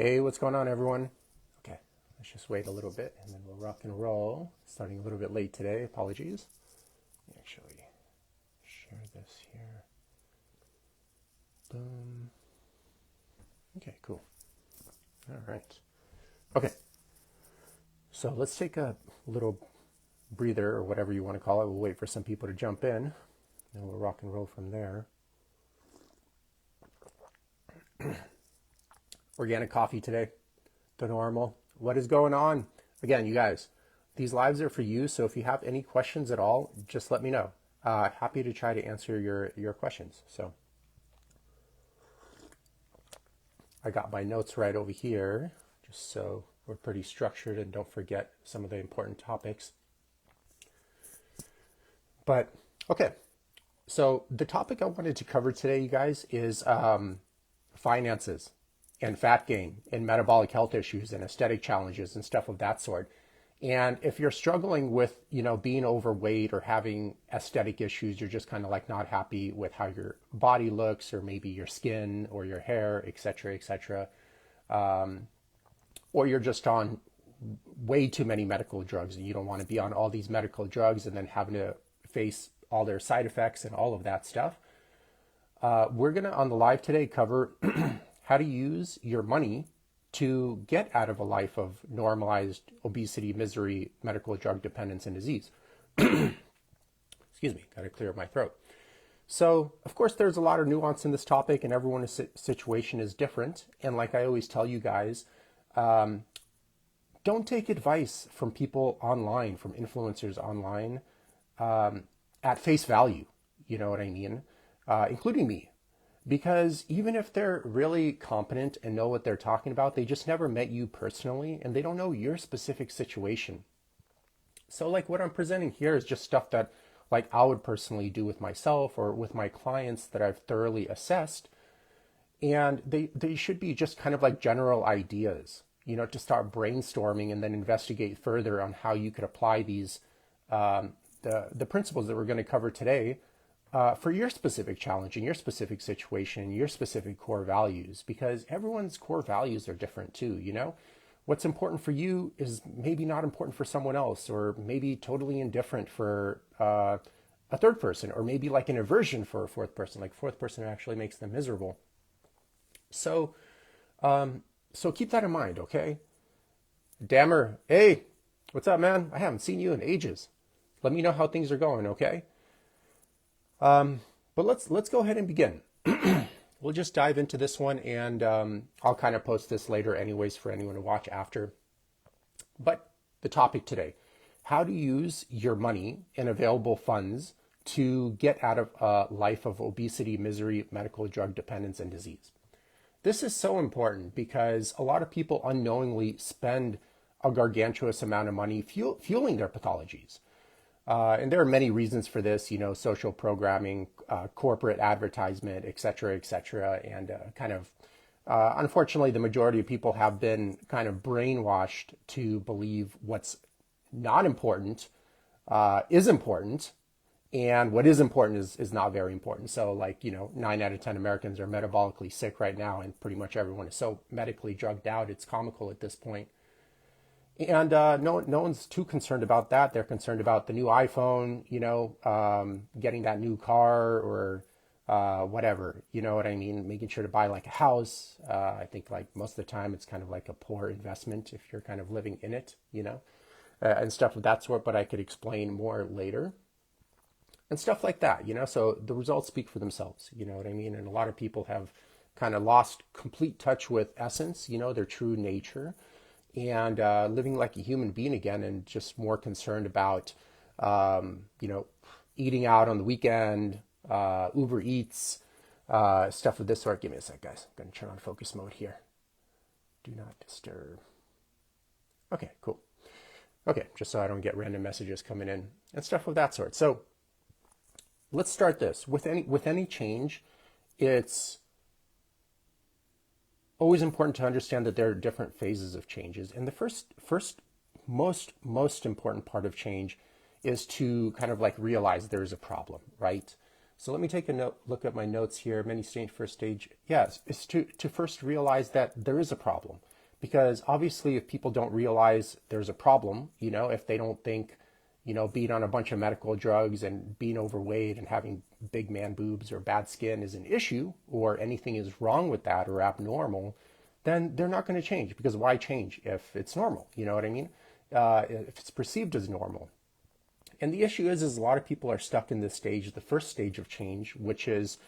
Hey, what's going on, everyone? Okay, let's just wait a little bit and then we'll rock and roll. Starting a little bit late today, apologies. Let me actually share this here. Boom. Okay, cool. All right. Okay, so let's take a little breather or whatever you want to call it. We'll wait for some people to jump in and we'll rock and roll from there. Organic coffee today, the normal. What is going on? Again, you guys, these lives are for you. So if you have any questions at all, just let me know. Happy to try to answer your questions. So I got my notes right over here, just so we're pretty structured and don't forget some of the important topics. But okay, so the topic I wanted to cover today, you guys, is finances and fat gain and metabolic health issues and aesthetic challenges and stuff of that sort. And if you're struggling with, being overweight or having aesthetic issues, you're just kind of like not happy with how your body looks or maybe your skin or your hair, et cetera, or you're just on way too many medical drugs and you don't want to be on all these medical drugs and then having to face all their side effects and all of that stuff. We're going to, on the live today, cover how to use your money to get out of a life of normalized obesity, misery, medical drug dependence, and disease. Excuse me, got to clear up my throat. So, of course, there's a lot of nuance in this topic, and everyone's situation is different. And like I always tell you guys, don't take advice from people online, from influencers online, at face value. You know what I mean? Including me. Because even if they're really competent and know what they're talking about, they just never met you personally and they don't know your specific situation. So like what I'm presenting here is just stuff that like I would personally do with myself or with my clients that I've thoroughly assessed. And they should be just kind of like general ideas, to start brainstorming and then investigate further on how you could apply these, the principles that we're going to cover today for your specific challenge and your specific situation, your specific core values, because everyone's core values are different too, What's important for you is maybe not important for someone else, or maybe totally indifferent for a third person, or maybe like an aversion for a fourth person, like fourth person actually makes them miserable. So, so keep that in mind, okay? Dammer, hey, what's up, man? I haven't seen you in ages. Let me know how things are going, okay? But let's go ahead and begin. We'll just dive into this one, and I'll kind of post this later anyways for anyone to watch after. But the topic today, how to use your money and available funds to get out of a life of obesity, misery, medical drug dependence, and disease. This is so important because a lot of people unknowingly spend a gargantuous amount of money fueling their pathologies. And there are many reasons for this, social programming, corporate advertisement, et cetera, and unfortunately, the majority of people have been kind of brainwashed to believe what's not important is important, and what is important is not very important. So, 9 out of 10 Americans are metabolically sick right now, and pretty much everyone is so medically drugged out, it's comical at this point. And no one's too concerned about that. They're concerned about the new iPhone, getting that new car or whatever, you know what I mean? Making sure to buy like a house. I think like most of the time it's kind of like a poor investment if you're kind of living in it, and stuff of that sort. But I could explain more later and stuff like that, So the results speak for themselves, you know what I mean? And a lot of people have kind of lost complete touch with essence, their true nature. And living like a human being again, and just more concerned about, eating out on the weekend, Uber Eats, stuff of this sort. Give me a sec, guys. I'm going to turn on focus mode here. Do not disturb. Okay, cool. Okay, just so I don't get random messages coming in and stuff of that sort. So let's start this. With any change, it's always important to understand that there are different phases of changes. And the first most important part of change is to kind of like realize there's a problem, right? So let me take a look at my notes here. Many stage, first stage. Yes, it's to first realize that there is a problem. Because obviously, if people don't realize there's a problem, if they don't think, being on a bunch of medical drugs and being overweight and having big man boobs or bad skin is an issue or anything is wrong with that or abnormal, then they're not going to change, because why change if it's normal? You know what I mean? If it's perceived as normal. And the issue is a lot of people are stuck in this stage, the first stage of change, which is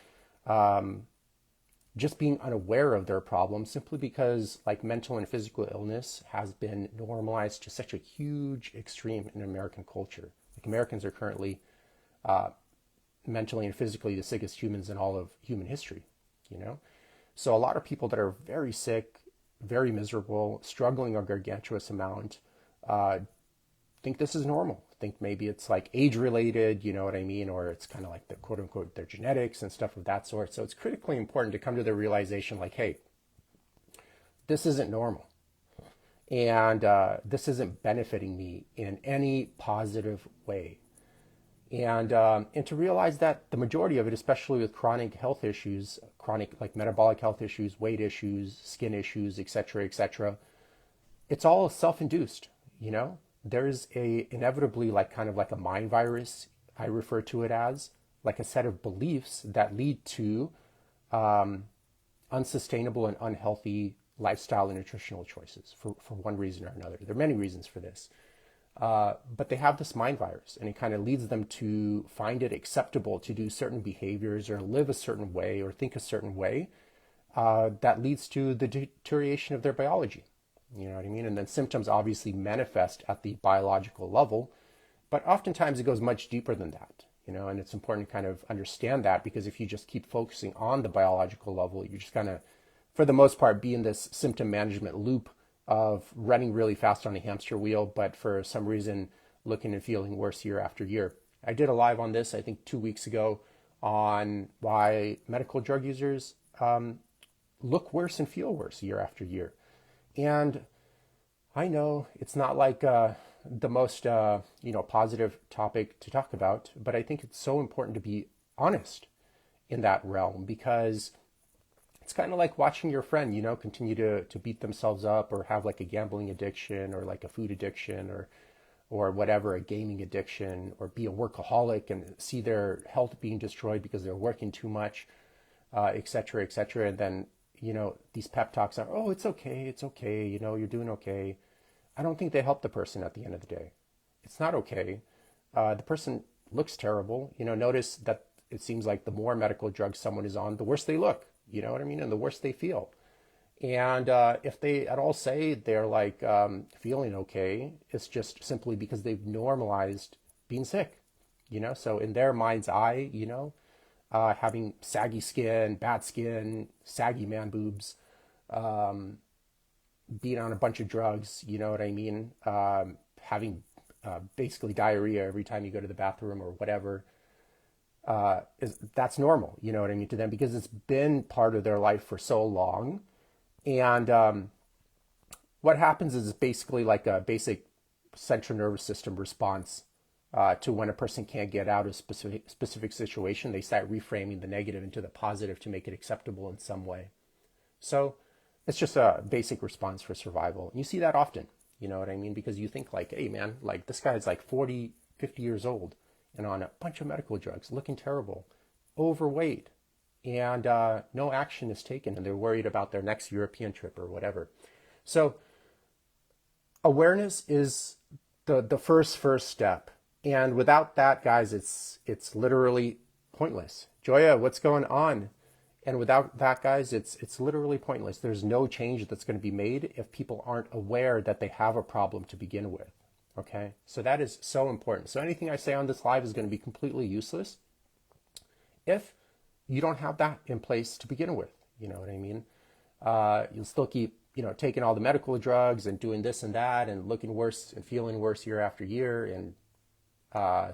just being unaware of their problem, simply because like mental and physical illness has been normalized to such a huge extreme in American culture. Like Americans are currently mentally and physically the sickest humans in all of human history, you know? So a lot of people that are very sick, very miserable, struggling a gargantuous amount, think this is normal. Think maybe it's like age related, you know what I mean? Or it's kind of like the quote unquote their genetics and stuff of that sort. So it's critically important to come to the realization like, hey, this isn't normal. And this isn't benefiting me in any positive way. And to realize that the majority of it, especially with chronic health issues, chronic like metabolic health issues, weight issues, skin issues, etc., it's all self-induced, you know? There's inevitably like kind of like a mind virus, I refer to it as, like a set of beliefs that lead to unsustainable and unhealthy lifestyle and nutritional choices for one reason or another. There are many reasons for this. But they have this mind virus, and it kind of leads them to find it acceptable to do certain behaviors or live a certain way or think a certain way that leads to the deterioration of their biology. You know what I mean? And then symptoms obviously manifest at the biological level, but oftentimes it goes much deeper than that, and it's important to kind of understand that, because if you just keep focusing on the biological level, you're just kind of, for the most part, be in this symptom management loop of running really fast on a hamster wheel, but for some reason looking and feeling worse year after year. I did a live on this, I think 2 weeks ago, on why medical drug users look worse and feel worse year after year. And I know it's not like the most positive topic to talk about, but I think it's so important to be honest in that realm, because it's kind of like watching your friend, continue to beat themselves up or have like a gambling addiction or like a food addiction or whatever, a gaming addiction, or be a workaholic and see their health being destroyed because they're working too much, et cetera, et cetera. And then, these pep talks are, oh, it's okay, you're doing okay. I don't think they help the person at the end of the day. It's not okay. The person looks terrible. Notice that it seems like the more medical drugs someone is on, the worse they look, you know what I mean? And the worse they feel. And if they at all say they're like feeling okay, it's just simply because they've normalized being sick, So in their mind's eye, having saggy skin, bad skin, saggy man boobs, being on a bunch of drugs, you know what I mean? Having basically diarrhea every time you go to the bathroom or whatever, that's normal, you know what I mean, to them, because it's been part of their life for so long. And what happens is basically like a basic central nervous system response to when a person can't get out of a specific situation. They start reframing the negative into the positive to make it acceptable in some way. So it's just a basic response for survival. And you see that often, you know what I mean? Because you think like, hey man, like this guy's like 40, 50 years old and on a bunch of medical drugs, looking terrible, overweight, and no action is taken, and they're worried about their next European trip or whatever. So awareness is the first step. And without that, guys, it's literally pointless. Joya, what's going on? And without that, guys, it's literally pointless. There's no change that's going to be made if people aren't aware that they have a problem to begin with. Okay? So that is so important. So anything I say on this live is going to be completely useless if you don't have that in place to begin with. You know what I mean? You'll still keep, taking all the medical drugs and doing this and that and looking worse and feeling worse year after year, and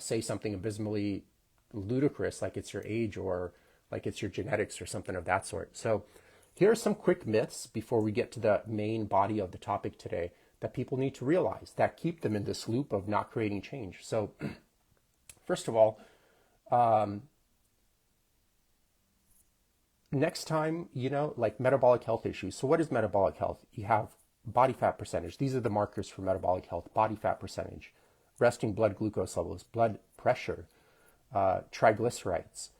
say something abysmally ludicrous like it's your age or like it's your genetics or something of that sort. So here are some quick myths before we get to the main body of the topic today that people need to realize that keep them in this loop of not creating change. So first of all, next time, like metabolic health issues. So what is metabolic health? You have body fat percentage. These are the markers for metabolic health: body fat percentage, resting blood glucose levels, blood pressure, triglycerides,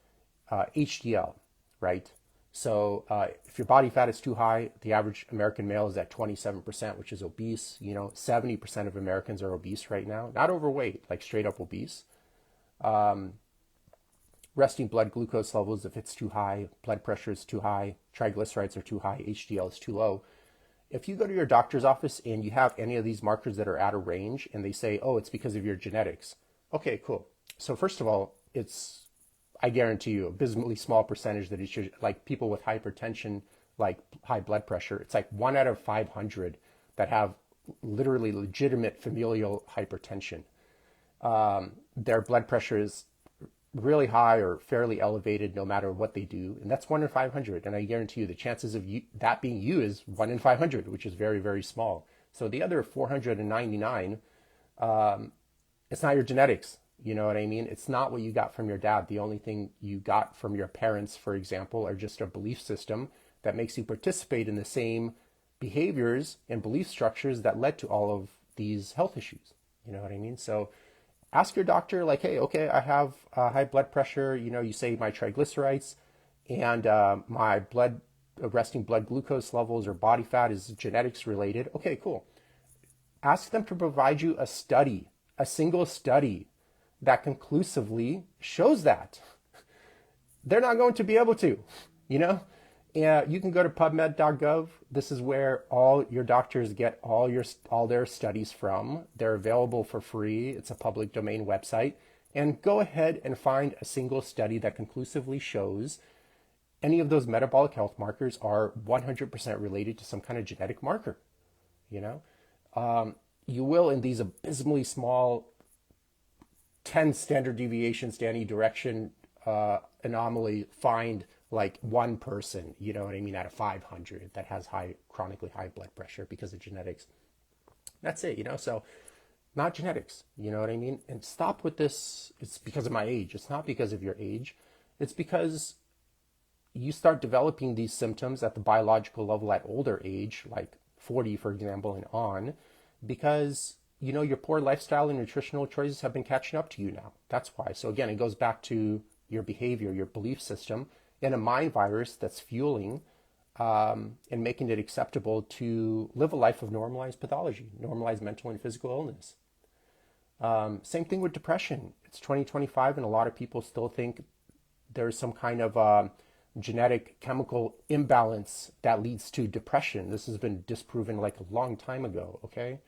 HDL, right? So if your body fat is too high, the average American male is at 27%, which is obese. 70% of Americans are obese right now. Not overweight, like straight up obese. Resting blood glucose levels, if it's too high, blood pressure is too high, triglycerides are too high, HDL is too low. If you go to your doctor's office and you have any of these markers that are out of range and they say, oh, it's because of your genetics. Okay, cool. So first of all, I guarantee you, abysmally small percentage that it's like people with hypertension, like high blood pressure. It's like 1 out of 500 that have literally legitimate familial hypertension. Their blood pressure is really high or fairly elevated no matter what they do. And that's 1 in 500. And I guarantee you the chances of that being you is 1 in 500, which is very, very small. So the other 499, it's not your genetics. You know what I mean? It's not what you got from your dad. The only thing you got from your parents, for example, are just a belief system that makes you participate in the same behaviors and belief structures that led to all of these health issues. You know what I mean? So ask your doctor, like, hey, okay, I have high blood pressure. You say my triglycerides and my resting blood glucose levels or body fat is genetics related. Okay, cool. Ask them to provide you a study, a single study that conclusively shows that. They're not going to be able to, And you can go to pubmed.gov. This is where all your doctors get all their studies from. They're available for free. It's a public domain website. And go ahead and find a single study that conclusively shows any of those metabolic health markers are 100% related to some kind of genetic marker. You will, in these abysmally small 10 standard deviations to any direction anomaly, find like one person, out of 500 that has chronically high blood pressure because of genetics. That's it, So not genetics, you know what I mean? And stop with this. It's because of my age. It's not because of your age. It's because you start developing these symptoms at the biological level at older age, like 40, for example, and on, because your poor lifestyle and nutritional choices have been catching up to you now. That's why. So again, it goes back to your behavior, your belief system, and a mind virus that's fueling and making it acceptable to live a life of normalized pathology, normalized mental and physical illness. Same thing with depression. It's 2025 and a lot of people still think there's some kind of genetic chemical imbalance that leads to depression. This has been disproven like a long time ago, okay?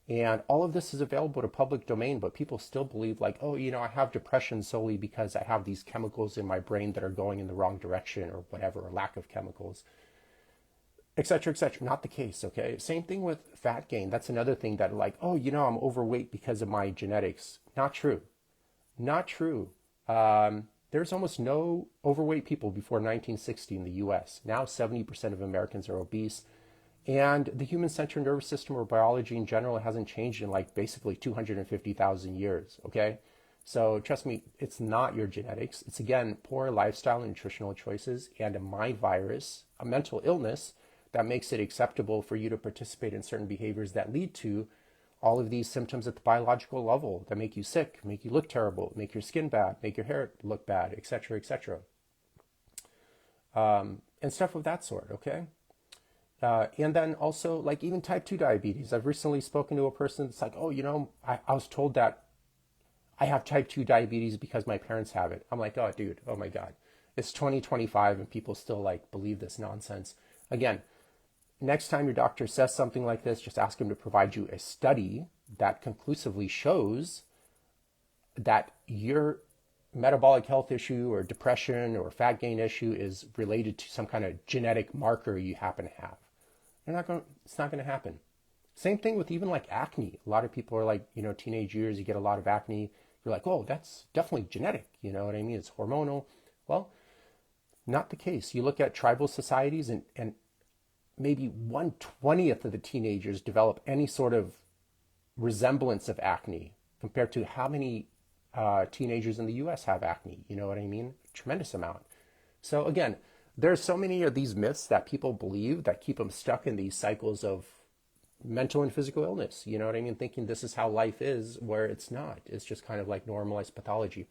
And all of this is available to public domain, but people still believe like, oh, I have depression solely because I have these chemicals in my brain that are going in the wrong direction or whatever, or lack of chemicals, et cetera, et cetera. Not the case, okay? Same thing with fat gain. That's another thing that like, oh, I'm overweight because of my genetics. Not true. Not true. There's almost no overweight people before 1960 in the US. Now 70% of Americans are obese. And the human central nervous system or biology in general hasn't changed in like basically 250,000 years, okay? So trust me, it's not your genetics. It's again, poor lifestyle and nutritional choices and a mind virus, a mental illness that makes it acceptable for you to participate in certain behaviors that lead to all of these symptoms at the biological level that make you sick, make you look terrible, make your skin bad, make your hair look bad, et cetera, et cetera. And stuff of that sort, okay? And then also like even type 2 diabetes. I've recently spoken to a person that's like, oh, I was told that I have type 2 diabetes because my parents have it. I'm like, oh, dude, oh my God. It's 2025 and people still like believe this nonsense. Again, next time your doctor says something like this, just ask him to provide you a study that conclusively shows that your metabolic health issue or depression or fat gain issue is related to some kind of genetic marker you happen to have. It's not going to happen. Same thing with even like acne. A lot of people are like, teenage years, you get a lot of acne. You're like, oh, that's definitely genetic. You know what I mean? It's hormonal. Well, not the case. You look at tribal societies and maybe 1/20th of the teenagers develop any sort of resemblance of acne compared to how many teenagers in the US have acne. You know what I mean? Tremendous amount. So again, there's so many of these myths that people believe that keep them stuck in these cycles of mental and physical illness, you know what I mean? Thinking this is how life is, where it's not. It's just kind of like normalized pathology.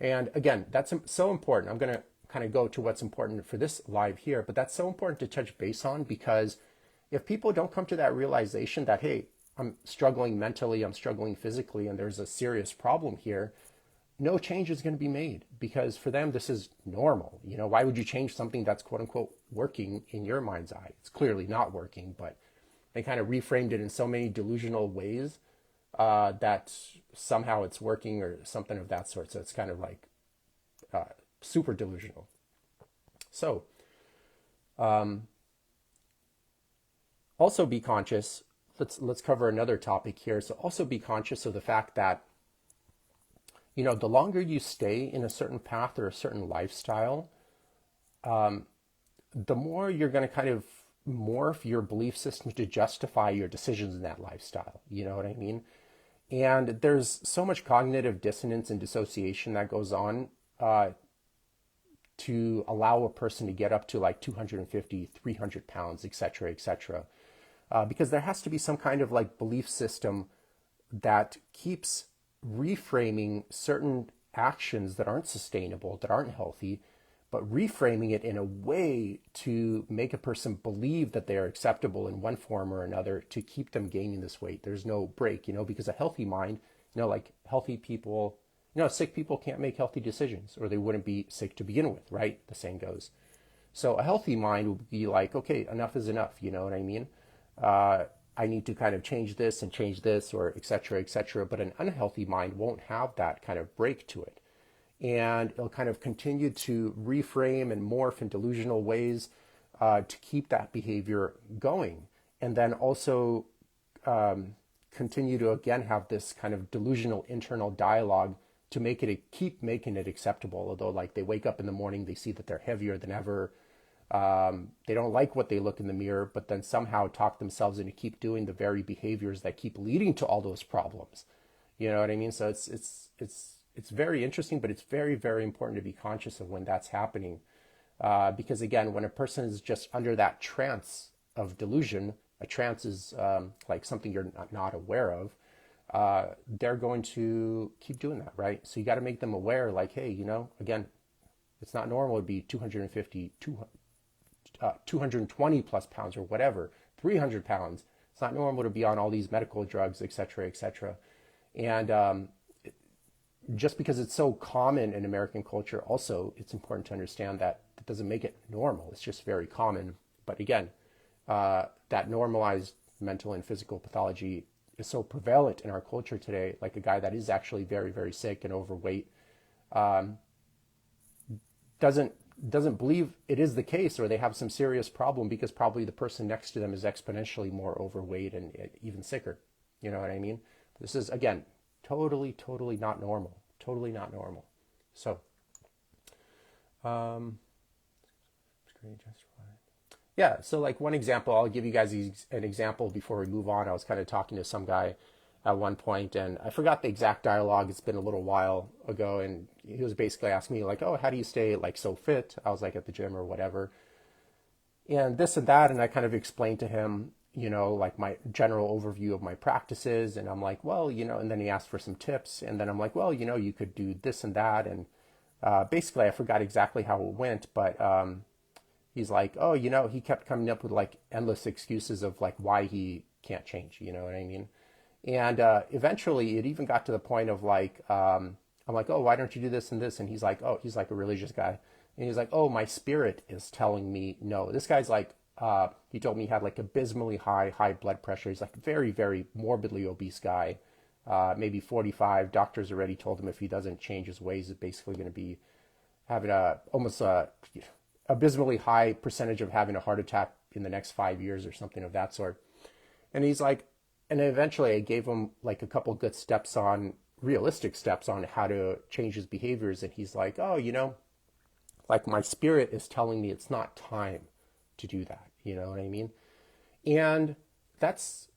And again, that's so important. I'm going to kind of go to what's important for this live here, but that's so important to touch base on, because if people don't come to that realization that, hey, I'm struggling mentally, I'm struggling physically, and there's a serious problem here, no change is going to be made, because for them, this is normal. You know, why would you change something that's quote unquote working in your mind's eye? It's clearly not working, but they kind of reframed it in so many delusional ways that somehow it's working or something of that sort. So it's kind of like super delusional. So also be conscious. Let's cover another topic here. So also be conscious of the fact that, you know, the longer you stay in a certain path or a certain lifestyle, the more you're going to kind of morph your belief system to justify your decisions in that lifestyle. You know what I mean? And there's so much cognitive dissonance and dissociation that goes on to allow a person to get up to like 250, 300 pounds, et cetera, et cetera. Because there has to be some kind of like belief system that keeps reframing certain actions that aren't sustainable, that aren't healthy, but reframing it in a way to make a person believe that they are acceptable in one form or another to keep them gaining this weight. There's no break, you know, because a healthy mind, you know, like healthy people, you know, sick people can't make healthy decisions, or they wouldn't be sick to begin with, right? The saying goes. So a healthy mind would be like, okay, enough is enough, you know what I mean? I need to kind of change this and change this, or et cetera, et cetera. But an unhealthy mind won't have that kind of break to it. And it'll kind of continue to reframe and morph in delusional ways to keep that behavior going. And then also continue to, again, have this kind of delusional internal dialogue to make it, keep making it acceptable. Although, like, they wake up in the morning, they see that they're heavier than ever. They don't like what they look in the mirror, but then somehow talk themselves into keep doing the very behaviors that keep leading to all those problems. You know what I mean? So it's very interesting, but it's very, very important to be conscious of when that's happening. Because again, when a person is just under that trance of delusion, a trance is like something you're not aware of, they're going to keep doing that, right? So you got to make them aware, like, hey, you know, again, it's not normal to be 220 plus pounds or whatever, 300 pounds. It's not normal to be on all these medical drugs, et cetera, et cetera. And just because it's so common in American culture, also, it's important to understand that it doesn't make it normal. It's just very common. But again, that normalized mental and physical pathology is so prevalent in our culture today. Like a guy that is actually very, very sick and overweight doesn't believe it is the case, or they have some serious problem, because probably the person next to them is exponentially more overweight and even sicker. You know what I mean? This is, again, totally not normal. Totally not normal. So, yeah, so like one example, I'll give you guys an example before we move on. I was kind of talking to some guy at one point, and I forgot the exact dialogue. It's been a little while ago, and he was basically asking me like, oh, how do you stay like so fit? I was like at the gym or whatever, and this and that, and I kind of explained to him, you know, like my general overview of my practices. And I'm like, well, you know, and then he asked for some tips. And then I'm like, well, you know, you could do this and that. And basically I forgot exactly how it went, but he's like, oh, you know, he kept coming up with like endless excuses of like why he can't change, you know what I mean? And eventually it even got to the point of like, I'm like, oh, why don't you do this and this? And he's like, oh, he's like a religious guy. And he's like, oh, my spirit is telling me no. This guy's like, he told me he had like abysmally high blood pressure. He's like a very, very morbidly obese guy, maybe 45. Doctors already told him if he doesn't change his ways, it's basically going to be having almost a abysmally high percentage of having a heart attack in the next 5 years or something of that sort. And he's like, and eventually I gave him like a couple good steps on, realistic steps on how to change his behaviors. And he's like, oh, you know, like my spirit is telling me it's not time to do that. You know what I mean? And that's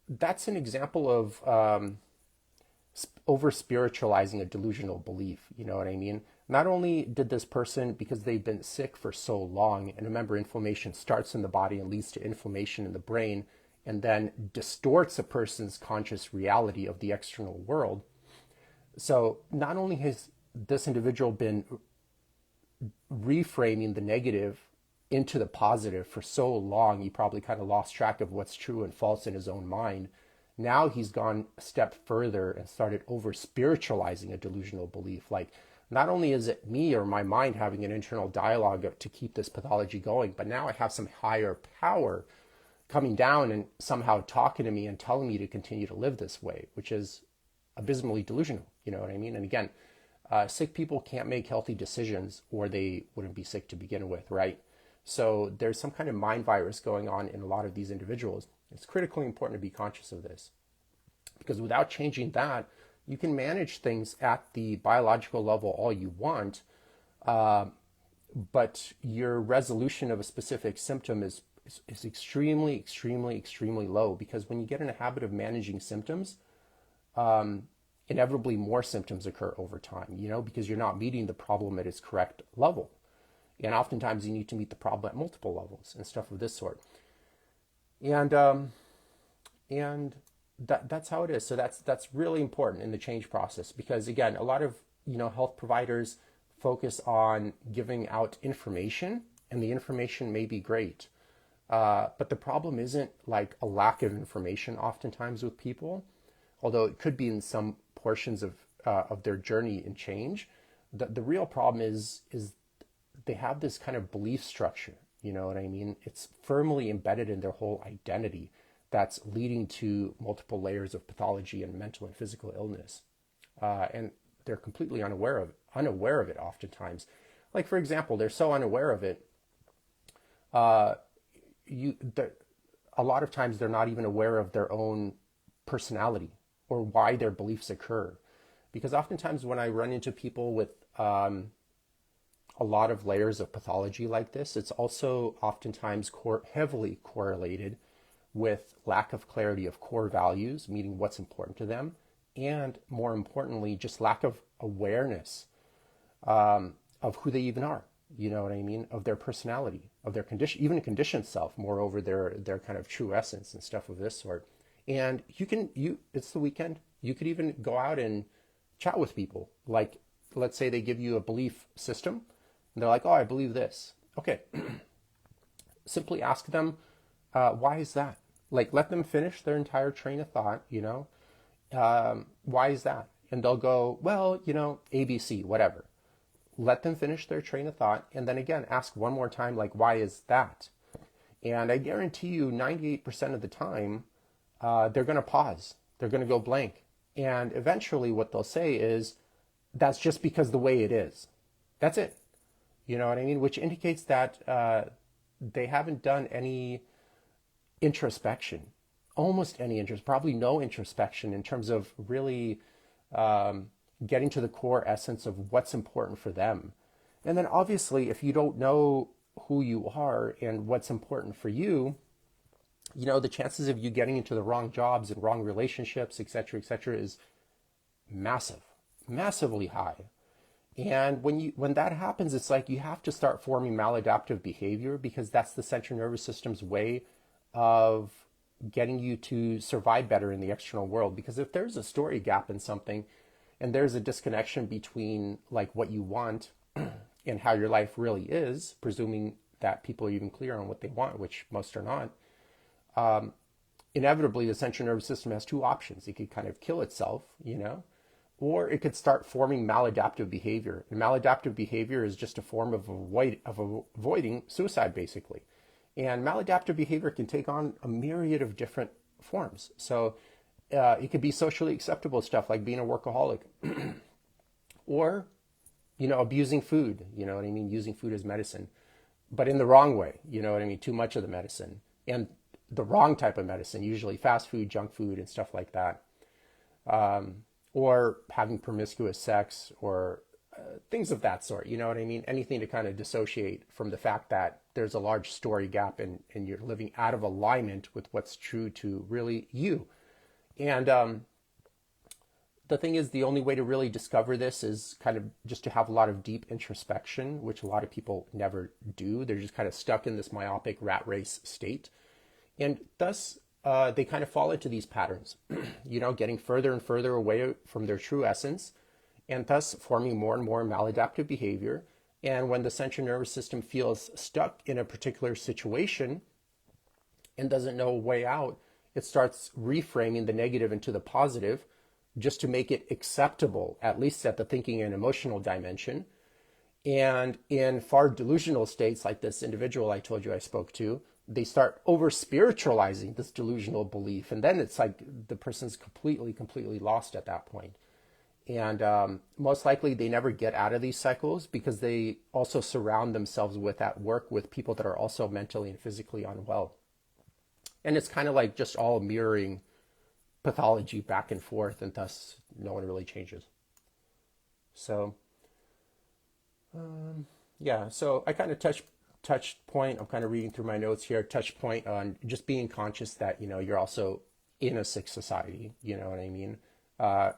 an example of over spiritualizing a delusional belief. You know what I mean? Not only did this person, because they've been sick for so long, and remember, inflammation starts in the body and leads to inflammation in the brain, and then distorts a person's conscious reality of the external world. So not only has this individual been reframing the negative into the positive for so long, he probably kind of lost track of what's true and false in his own mind. Now he's gone a step further and started over spiritualizing a delusional belief. Like, not only is it me or my mind having an internal dialogue to keep this pathology going, but now I have some higher power coming down and somehow talking to me and telling me to continue to live this way, which is abysmally delusional. You know what I mean? And again, sick people can't make healthy decisions or they wouldn't be sick to begin with, right? So there's some kind of mind virus going on in a lot of these individuals. It's critically important to be conscious of this, because without changing that, you can manage things at the biological level all you want, but your resolution of a specific symptom is extremely, extremely, extremely low, because when you get in a habit of managing symptoms, inevitably more symptoms occur over time, because you're not meeting the problem at its correct level. And oftentimes you need to meet the problem at multiple levels and stuff of this sort. And that's how it is. So that's really important in the change process, because again, a lot of health providers focus on giving out information, and the information may be great, but the problem isn't like a lack of information oftentimes with people, although it could be in some portions of their journey in change. The real problem is they have this kind of belief structure. You know what I mean? It's firmly embedded in their whole identity that's leading to multiple layers of pathology and mental and physical illness. And they're completely unaware of it oftentimes. Like, for example, they're so unaware of it, a lot of times they're not even aware of their own personality or why their beliefs occur. Because oftentimes when I run into people with a lot of layers of pathology like this, it's also oftentimes heavily correlated with lack of clarity of core values, meaning what's important to them, and more importantly, just lack of awareness of who they even are. You know what I mean? Of their personality, of their condition, even conditioned self, moreover, their kind of true essence and stuff of this sort. And it's the weekend. You could even go out and chat with people. Like, let's say they give you a belief system, and they're like, oh, I believe this. Okay. Simply ask them, why is that? Like, let them finish their entire train of thought, why is that? And they'll go, well, ABC, whatever. Let them finish their train of thought, and then again, ask one more time, like, why is that? And I guarantee you 98% of the time, they're going to pause. They're going to go blank. And eventually what they'll say is, that's just because the way it is. That's it. You know what I mean? Which indicates that they haven't done any introspection, almost any probably no introspection in terms of really getting to the core essence of what's important for them. And then obviously, if you don't know who you are and what's important for you, the chances of you getting into the wrong jobs and wrong relationships, et cetera, is massive, massively high. And when that happens, it's like you have to start forming maladaptive behavior, because that's the central nervous system's way of getting you to survive better in the external world. Because if there's a story gap in something, and there's a disconnection between like what you want and how your life really is, presuming that people are even clear on what they want, which most are not, inevitably the central nervous system has two options. It could kind of kill itself, or it could start forming maladaptive behavior. And maladaptive behavior is just a form of avoiding suicide, basically. And maladaptive behavior can take on a myriad of different forms. So it could be socially acceptable stuff like being a workaholic, or, abusing food, using food as medicine, but in the wrong way, too much of the medicine, and the wrong type of medicine, usually fast food, junk food, and stuff like that. Or having promiscuous sex, or things of that sort, anything to kind of dissociate from the fact that there's a large story gap and you're living out of alignment with what's true to really you. And the thing is, the only way to really discover this is kind of just to have a lot of deep introspection, which a lot of people never do. They're just kind of stuck in this myopic rat race state. And thus, they kind of fall into these patterns, getting further and further away from their true essence, and thus forming more and more maladaptive behavior. And when the central nervous system feels stuck in a particular situation and doesn't know a way out, it starts reframing the negative into the positive just to make it acceptable, at least at the thinking and emotional dimension. And in far delusional states like this individual I told you I spoke to, they start over spiritualizing this delusional belief. And then it's like the person's completely lost at that point. And most likely they never get out of these cycles because they also surround themselves with at work with people that are also mentally and physically unwell. And it's kind of like just all mirroring pathology back and forth, and thus no one really changes. So, yeah, so I kind of touched point, I'm kind of reading through my notes here, touch point on just being conscious that, you're also in a sick society, you know what I mean?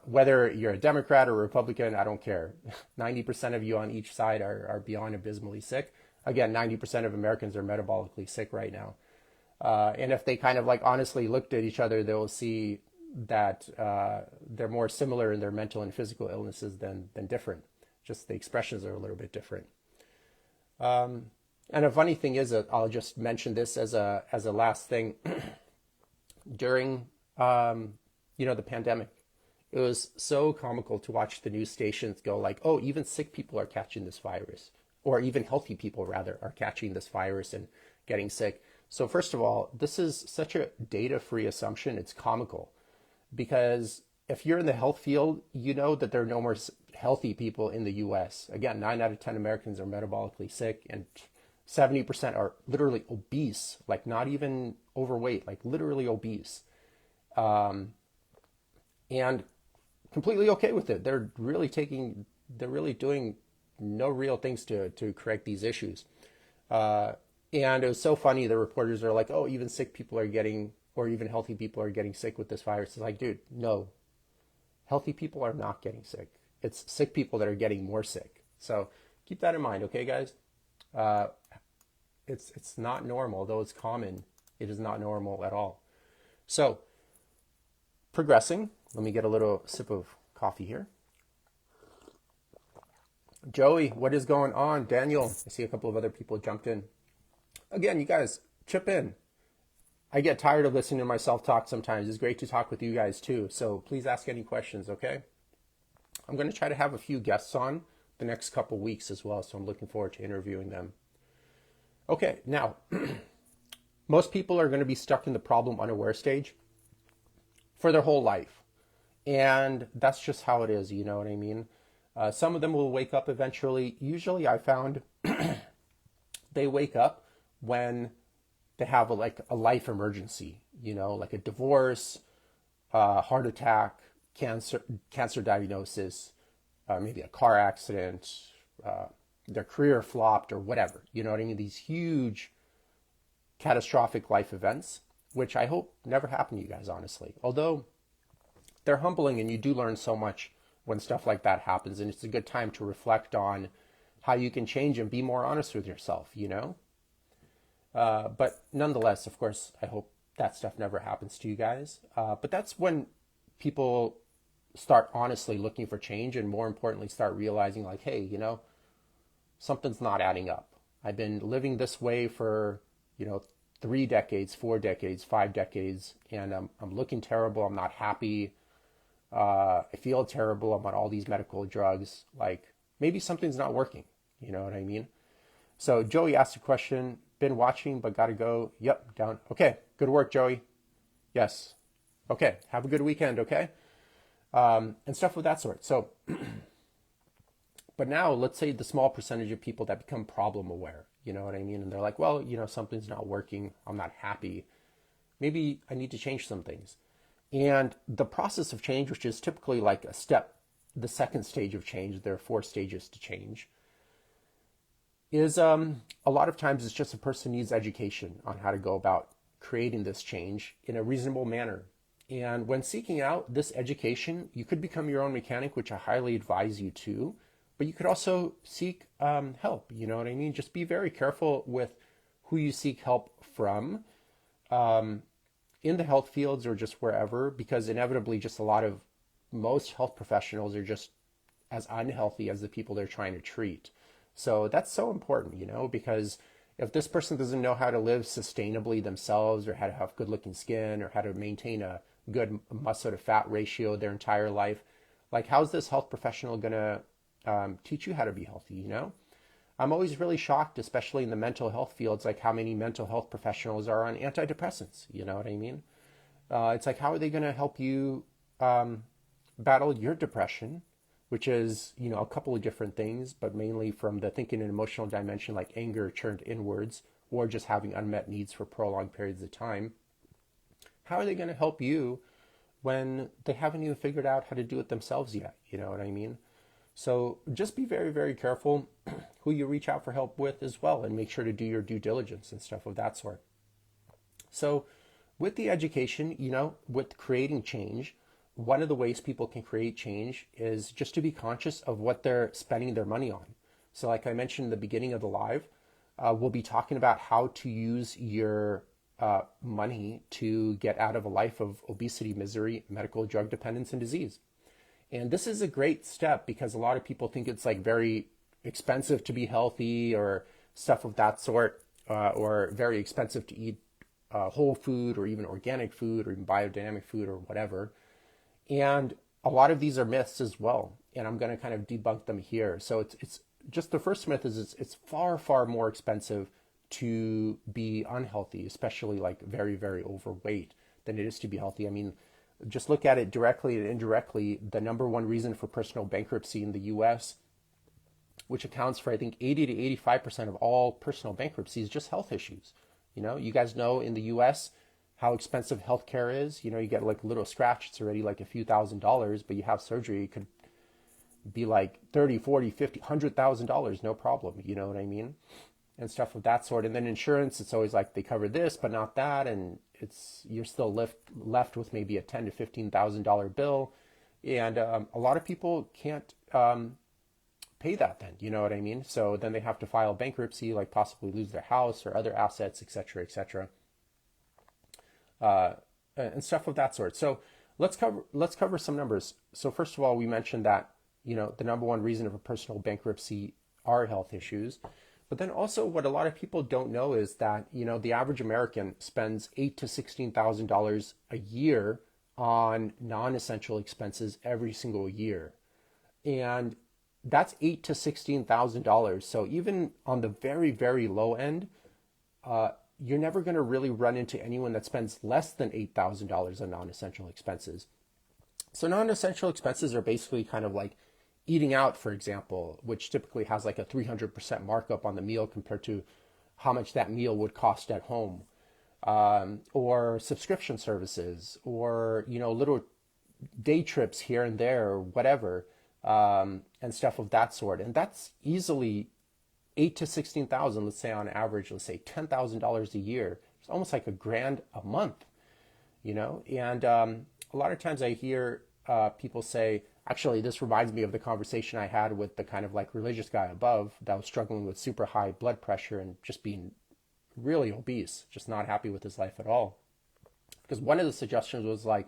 Whether you're a Democrat or Republican, I don't care. 90% of you on each side are beyond abysmally sick. Again, 90% of Americans are metabolically sick right now. And if they kind of like honestly looked at each other, they'll see that they're more similar in their mental and physical illnesses than different. Just the expressions are a little bit different. And a funny thing is that I'll just mention this as a last thing. During the pandemic, it was so comical to watch the news stations go like, oh, even sick people are catching this virus, or even healthy people rather are catching this virus and getting sick. So first of all, this is such a data-free assumption. It's comical because if you're in the health field, you know that there are no more healthy people in the US. Again, 9 out of 10 Americans are metabolically sick, and 70% are literally obese, like not even overweight, like literally obese. And completely okay with it. They're really doing no real things to correct these issues. And it was so funny. The reporters are like, oh, even sick people are getting, or even healthy people are getting sick with this virus. It's like, dude, no. Healthy people are not getting sick. It's sick people that are getting more sick. So keep that in mind, okay, guys? It's not normal, though it's common. It is not normal at all. So, progressing. Let me get a little sip of coffee here. Joey, what is going on? Daniel, I see a couple of other people jumped in. Again, you guys, chip in. I get tired of listening to myself talk sometimes. It's great to talk with you guys too. So please ask any questions, okay? I'm going to try to have a few guests on the next couple weeks as well, so I'm looking forward to interviewing them. Okay, now, most people are going to be stuck in the problem unaware stage for their whole life. And that's just how it is, you know what I mean? Some of them will wake up eventually. Usually I found they wake up when they have a life emergency, like a divorce, heart attack, cancer diagnosis, maybe a car accident, their career flopped or whatever. You know what I mean? These huge catastrophic life events, which I hope never happen to you guys, honestly. Although they're humbling and you do learn so much when stuff like that happens. And it's a good time to reflect on how you can change and be more honest with yourself, But nonetheless, of course, I hope that stuff never happens to you guys. But that's when people start honestly looking for change, and more importantly, start realizing like, hey, something's not adding up. I've been living this way for, 3 decades, 4 decades, 5 decades, and I'm looking terrible. I'm not happy. I feel terrible. I'm on all these medical drugs. Like maybe something's not working. You know what I mean? So Joey asked a question, been watching, but got to go. Yep, down. Okay, good work, Joey. Yes. Okay, have a good weekend, okay? And stuff of that sort. So, but now let's say the small percentage of people that become problem aware, you know what I mean? And they're like, well, something's not working. I'm not happy. Maybe I need to change some things. And the process of change, which is typically like the second stage of change, there are 4 stages to change, is a lot of times it's just a person needs education on how to go about creating this change in a reasonable manner. And when seeking out this education, you could become your own mechanic, which I highly advise you to, but you could also seek help, you know what I mean? Just be very careful with who you seek help from. in the health fields or just wherever, because inevitably just a lot of most health professionals are just as unhealthy as the people they're trying to treat. So that's so important, because if this person doesn't know how to live sustainably themselves or how to have good looking skin or how to maintain a good muscle to fat ratio their entire life, like how's this health professional going to teach you how to be healthy? I'm always really shocked, especially in the mental health fields, like how many mental health professionals are on antidepressants. You know what I mean? It's like, how are they going to help you battle your depression, which is, a couple of different things, but mainly from the thinking and emotional dimension, like anger turned inwards or just having unmet needs for prolonged periods of time. How are they going to help you when they haven't even figured out how to do it themselves yet? You know what I mean? So just be very, very careful who you reach out for help with as well, and make sure to do your due diligence and stuff of that sort. So with the education, with creating change, one of the ways people can create change is just to be conscious of what they're spending their money on. So like I mentioned in the beginning of the live, we'll be talking about how to use your money to get out of a life of obesity, misery, medical drug dependence, and disease. And this is a great step because a lot of people think it's like very expensive to be healthy or stuff of that sort, or very expensive to eat whole food or even organic food or even biodynamic food or whatever. And a lot of these are myths as well. And I'm going to kind of debunk them here. So it's just the first myth is it's far, far more expensive to be unhealthy, especially like very, very overweight, than it is to be healthy. I mean, just look at it directly and indirectly. The number one reason for personal bankruptcy in the US, which accounts for, I think, 80 to 85% of all personal bankruptcy, is just health issues. You guys know in the US how expensive healthcare is. You get like a little scratch, it's already like a few $1,000s, but you have surgery, it could be like 30, 40, 50, $100,000, no problem. You know what I mean? And stuff of that sort. And then insurance, it's always like they cover this, but not that. And you're still left with maybe a $10,000 to $15,000 bill. And a lot of people can't pay that then, you know what I mean? So then they have to file bankruptcy, like possibly lose their house or other assets, et cetera, and stuff of that sort. So let's cover some numbers. So first of all, we mentioned that, the number one reason for personal bankruptcy are health issues. But then also what a lot of people don't know is that, the average American spends $8,000 to $16,000 a year on non-essential expenses every single year. And that's $8,000 to $16,000. So even on the very, very low end, you're never going to really run into anyone that spends less than $8,000 on non-essential expenses. So non-essential expenses are basically kind of like eating out, for example, which typically has like a 300% markup on the meal compared to how much that meal would cost at home, or subscription services, or, little day trips here and there, or whatever, and stuff of that sort. And that's easily 8 to 16,000, let's say on average, let's say $10,000 a year. It's almost like $1,000 a month, and a lot of times I hear people say, actually, this reminds me of the conversation I had with the kind of like religious guy above that was struggling with super high blood pressure and just being really obese, just not happy with his life at all. Because one of the suggestions was like,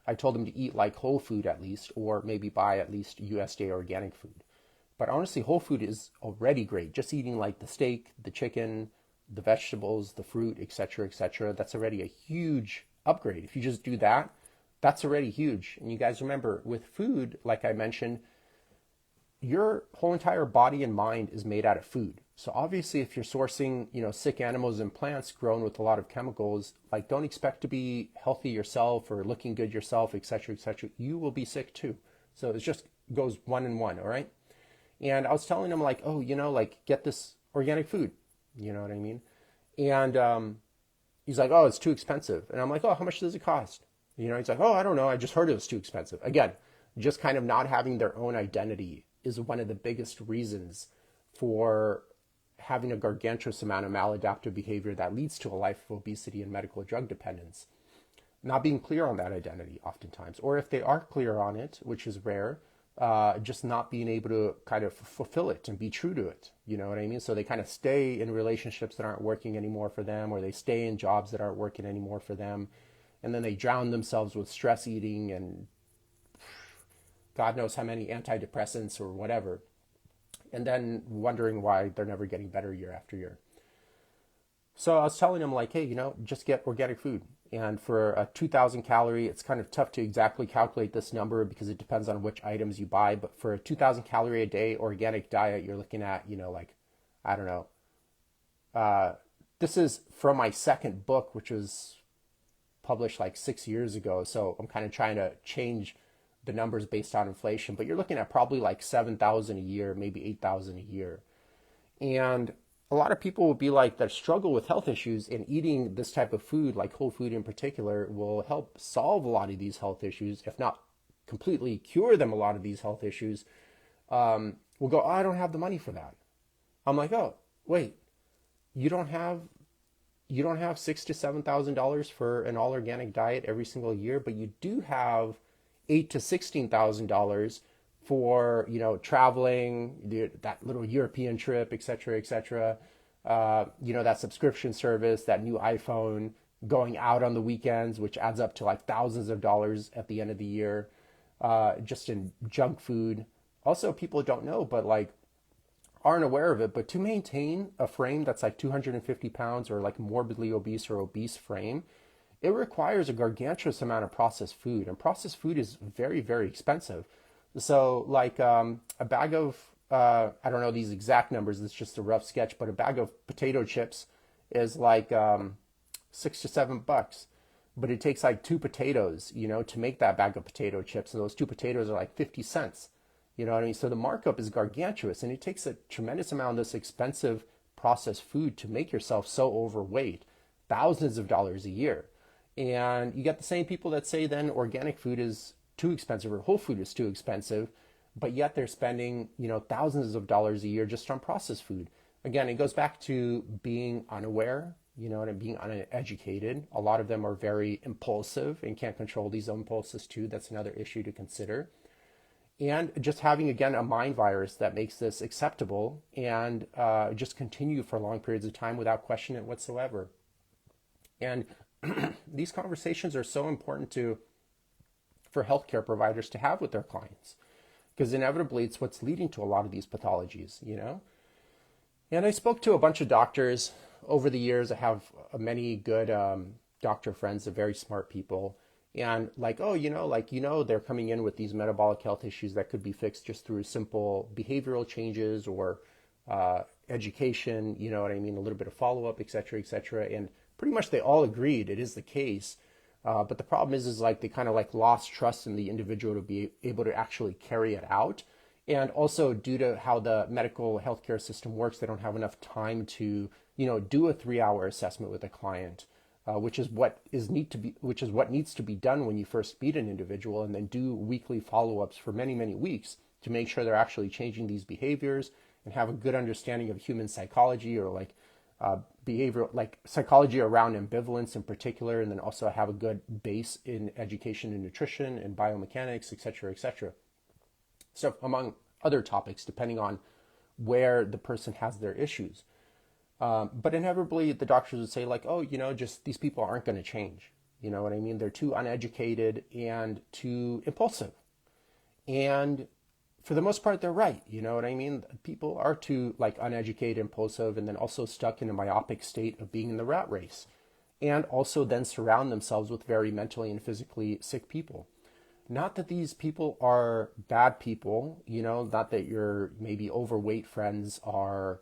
I told him to eat like whole food at least, or maybe buy at least USDA organic food. But honestly, whole food is already great. Just eating like the steak, the chicken, the vegetables, the fruit, etc., that's already a huge upgrade. If you just do that, that's already huge. And you guys remember, with food, like I mentioned, your whole entire body and mind is made out of food. So obviously, if you're sourcing, sick animals and plants grown with a lot of chemicals, like don't expect to be healthy yourself or looking good yourself, etc., You will be sick too. So it just goes one and one, all right? And I was telling him like, oh, like get this organic food. You know what I mean? And he's like, oh, it's too expensive. And I'm like, oh, how much does it cost? He's like, oh, I don't know. I just heard it was too expensive. Again, just kind of not having their own identity is one of the biggest reasons for having a gargantuous amount of maladaptive behavior that leads to a life of obesity and medical drug dependence. Not being clear on that identity oftentimes, or if they are clear on it, which is rare, just not being able to kind of fulfill it and be true to it. You know what I mean? So they kind of stay in relationships that aren't working anymore for them, or they stay in jobs that aren't working anymore for them. and then they drown themselves with stress eating and God knows how many antidepressants or whatever, and then wondering why they're never getting better year after year. So I was telling them like, hey, just get organic food. And for a 2,000 calorie, it's kind of tough to exactly calculate this number because it depends on which items you buy. But for a 2,000 calorie a day organic diet, you're looking at, like, I don't know. This is from my second book, which was published like 6 years ago. So I'm kind of trying to change the numbers based on inflation. But you're looking at probably like 7,000 a year, maybe 8,000 a year. And a lot of people will be like that struggle with health issues, and eating this type of food, like whole food in particular, will help solve a lot of these health issues, if not completely cure them a lot of these health issues. Will go, oh, I don't have the money for that. I'm like, oh, wait, you don't have $6,000 to $7,000 for an all organic diet every single year, but you do have $8,000 to $16,000 for traveling, that little European trip, et cetera, et cetera. That subscription service, that new iPhone, going out on the weekends, which adds up to like thousands of dollars at the end of the year, just in junk food. Also, people don't know, but like aren't aware of it, but to maintain a frame that's like 250 pounds or like morbidly obese or obese frame, it requires a gargantuous amount of processed food, and processed food is very, very expensive. So like a bag of, I don't know these exact numbers, it's just a rough sketch, but a bag of potato chips is like $6 to $7. But it takes like two potatoes, to make that bag of potato chips. And those two potatoes are like 50 cents. You know what I mean? So the markup is gargantuous, and it takes a tremendous amount of this expensive processed food to make yourself so overweight, thousands of dollars a year. And you get the same people that say then organic food is too expensive or whole food is too expensive, but yet they're spending, thousands of dollars a year just on processed food. Again, it goes back to being unaware, and being uneducated. A lot of them are very impulsive and can't control these impulses too. That's another issue to consider. And just having, again, a mind virus that makes this acceptable and just continue for long periods of time without question it whatsoever. And these conversations are so important for healthcare providers to have with their clients, because inevitably it's what's leading to a lot of these pathologies, And I spoke to a bunch of doctors over the years. I have many good doctor friends, of very smart people. And like, oh, they're coming in with these metabolic health issues that could be fixed just through simple behavioral changes or education, you know what I mean? A little bit of follow-up, et cetera, et cetera. And pretty much they all agreed it is the case. But the problem is like they kind of like lost trust in the individual to be able to actually carry it out. And also due to how the medical healthcare system works, they don't have enough time to, do a 3-hour assessment with a client, which is what needs to be done when you first meet an individual, and then do weekly follow-ups for many, many weeks to make sure they're actually changing these behaviors and have a good understanding of human psychology, or like behavioral, like psychology around ambivalence in particular, and then also have a good base in education and nutrition and biomechanics, et cetera, et cetera. So among other topics, depending on where the person has their issues. But inevitably, the doctors would say like, oh, just these people aren't going to change. You know what I mean? They're too uneducated and too impulsive. And for the most part, they're right. You know what I mean? People are too like uneducated, impulsive, and then also stuck in a myopic state of being in the rat race, and also then surround themselves with very mentally and physically sick people. Not that these people are bad people, not that your maybe overweight friends are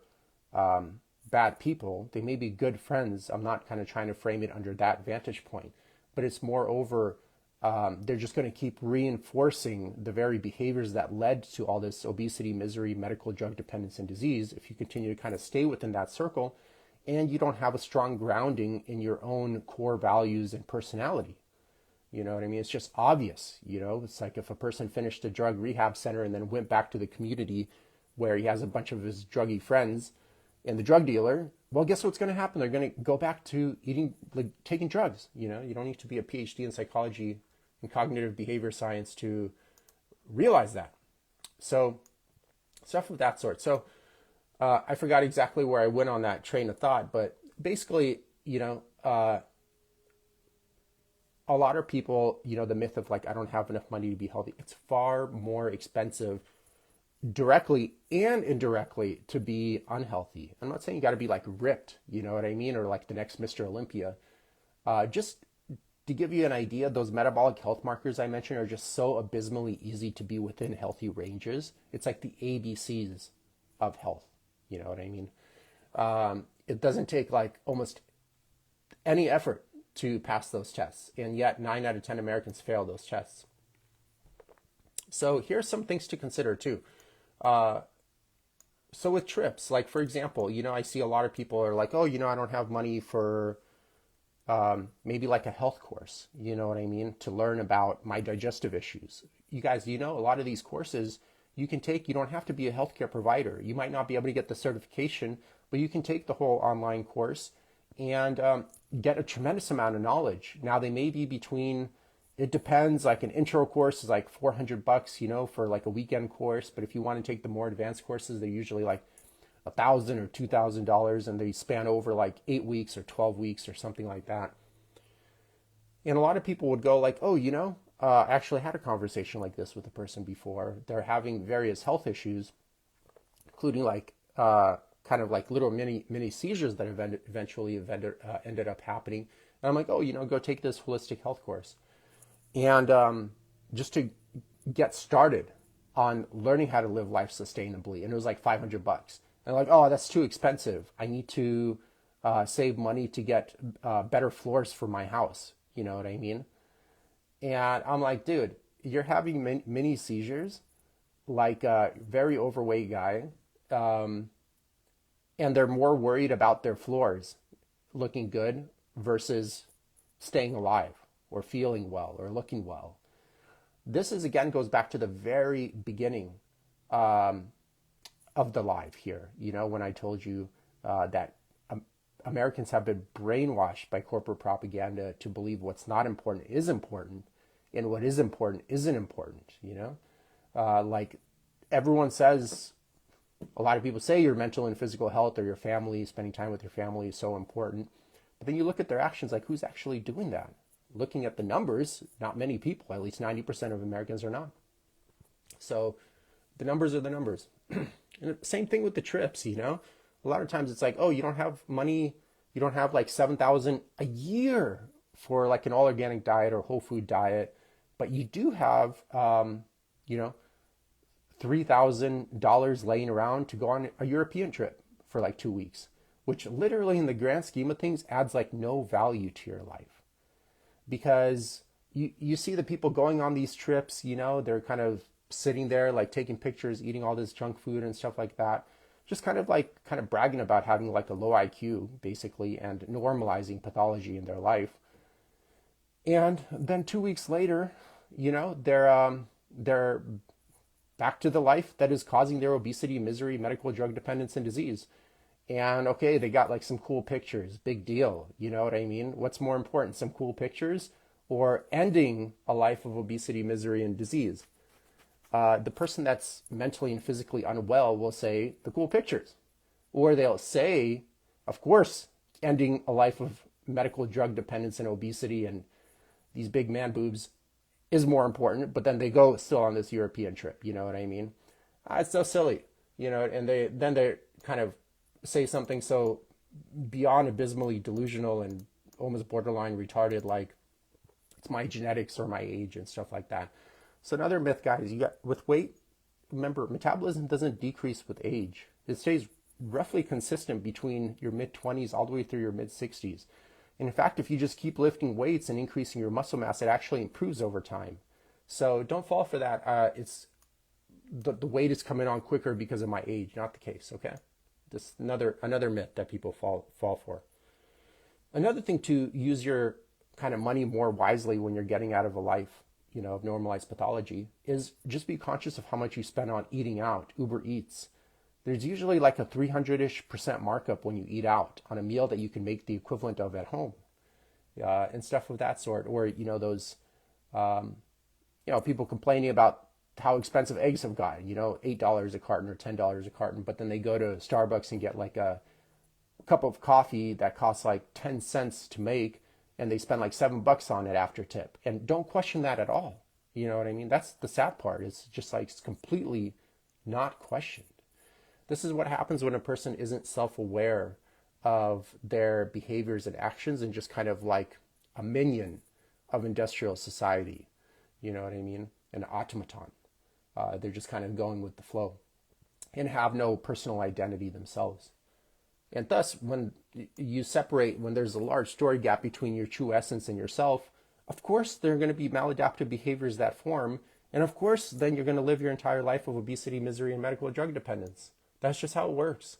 bad people. They may be good friends. I'm not kind of trying to frame it under that vantage point, but it's moreover, they're just going to keep reinforcing the very behaviors that led to all this obesity, misery, medical drug dependence, and disease if you continue to kind of stay within that circle and you don't have a strong grounding in your own core values and personality. You know what I mean? It's just obvious, It's like if a person finished a drug rehab center and then went back to the community where he has a bunch of his druggy friends and the drug dealer, well, guess what's going to happen? They're going to go back to taking drugs. You don't need to be a PhD in psychology and cognitive behavior science to realize that. So stuff of that sort. So I forgot exactly where I went on that train of thought, but basically, a lot of people, the myth of like, I don't have enough money to be healthy. It's far more expensive directly and indirectly to be unhealthy. I'm not saying you got to be like ripped, you know what I mean? Or like the next Mr. Olympia. Just to give you an idea, those metabolic health markers I mentioned are just so abysmally easy to be within healthy ranges. It's like the ABCs of health. You know what I mean? It doesn't take like almost any effort to pass those tests. And yet 9 out of 10 Americans fail those tests. So here's some things to consider too. So with trips, like for example, I see a lot of people are like, oh, I don't have money for maybe like a health course, you know what I mean, to learn about my digestive issues. You guys, a lot of these courses you can take. You don't have to be a healthcare provider. You might not be able to get the certification, but you can take the whole online course and get a tremendous amount of knowledge. Now they may be between, it depends, like an intro course is like $400, for like a weekend course. But if you want to take the more advanced courses, they're usually like $1,000 or $2,000, and they span over like 8 weeks or 12 weeks or something like that. And a lot of people would go like, oh, I actually had a conversation like this with a person before. They're having various health issues, including like kind of like little mini seizures that eventually ended up happening. And I'm like, oh, go take this holistic health course. And just to get started on learning how to live life sustainably. And it was like $500. And like, oh, that's too expensive. I need to save money to get better floors for my house. You know what I mean? And I'm like, dude, you're having mini seizures, like a very overweight guy. And they're more worried about their floors looking good versus staying alive or feeling well or looking well. This is, again, goes back to the very beginning of the live here, when I told you that Americans have been brainwashed by corporate propaganda to believe what's not important is important, and what is important isn't important, like everyone says, a lot of people say your mental and physical health or your family, spending time with your family is so important. But then you look at their actions, like who's actually doing that? Looking at the numbers, not many people, at least 90% of Americans are not. So the numbers are the numbers. And same thing with the trips, A lot of times it's like, oh, you don't have money, you don't have like $7,000 a year for like an all organic diet or whole food diet, but you do have, $3,000 laying around to go on a European trip for like 2 weeks, which literally in the grand scheme of things adds like no value to your life. Because you see the people going on these trips, they're kind of sitting there like taking pictures, eating all this junk food and stuff like that, just kind of bragging about having like a low IQ basically and normalizing pathology in their life. And then 2 weeks later, they're back to the life that is causing their obesity, misery, medical drug dependence, and disease. And okay, they got like some cool pictures, big deal. You know what I mean? What's more important, some cool pictures or ending a life of obesity, misery, and disease? The person that's mentally and physically unwell will say the cool pictures. Or they'll say, of course, ending a life of medical drug dependence and obesity and these big man boobs is more important, but then they go still on this European trip. You know what I mean? It's so silly, and they kind of say something so beyond abysmally delusional and almost borderline retarded, like it's my genetics or my age and stuff like that. So another myth, guys, you got with weight, remember, metabolism doesn't decrease with age. It stays roughly consistent between your mid-20s all the way through your mid-60s. And in fact, if you just keep lifting weights and increasing your muscle mass, it actually improves over time. So don't fall for that. It's the weight is coming on quicker because of my age, not the case, okay? This another myth that people fall for. Another thing, to use your kind of money more wisely when you're getting out of a life, of normalized pathology, is just be conscious of how much you spend on eating out, Uber Eats. There's usually like a 300-ish% markup when you eat out on a meal that you can make the equivalent of at home, and stuff of that sort. Or, those, people complaining about how expensive eggs have gotten, $8 a carton or $10 a carton, but then they go to Starbucks and get like a cup of coffee that costs like 10 cents to make, and they spend like $7 on it after tip. And don't question that at all. You know what I mean? That's the sad part. It's just like it's completely not questioned. This is what happens when a person isn't self-aware of their behaviors and actions and just kind of like a minion of industrial society. You know what I mean? An automaton. They're just kind of going with the flow and have no personal identity themselves. And thus, when you separate, when there's a large story gap between your true essence and yourself, of course, there are going to be maladaptive behaviors that form. And of course, then you're going to live your entire life of obesity, misery, and medical drug dependence. That's just how it works.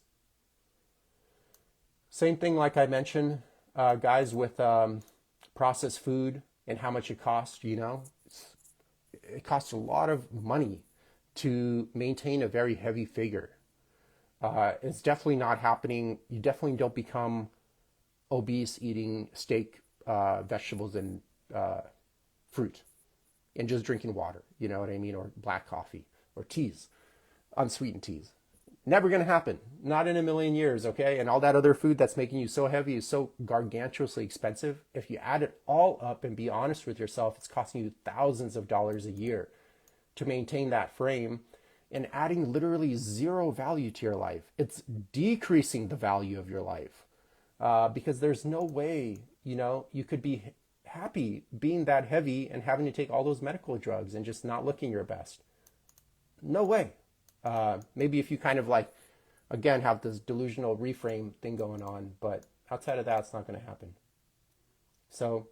Same thing, like I mentioned, guys, with processed food and how much it costs, you know. It costs a lot of money to maintain a very heavy figure. It's definitely not happening. You definitely don't become obese eating steak, vegetables, and fruit, and just drinking water, you know what I mean, or black coffee, or teas, unsweetened teas. Never going to happen. Not in a million years, okay? And all that other food that's making you so heavy is so gargantuously expensive. If you add it all up and be honest with yourself, it's costing you thousands of dollars a year to maintain that frame and adding literally zero value to your life. It's decreasing the value of your life because there's no way, you know, you could be happy being that heavy and having to take all those medical drugs and just not looking your best. No way. Maybe if you kind of like, again, have this delusional reframe thing going on, but outside of that, it's not going to happen. So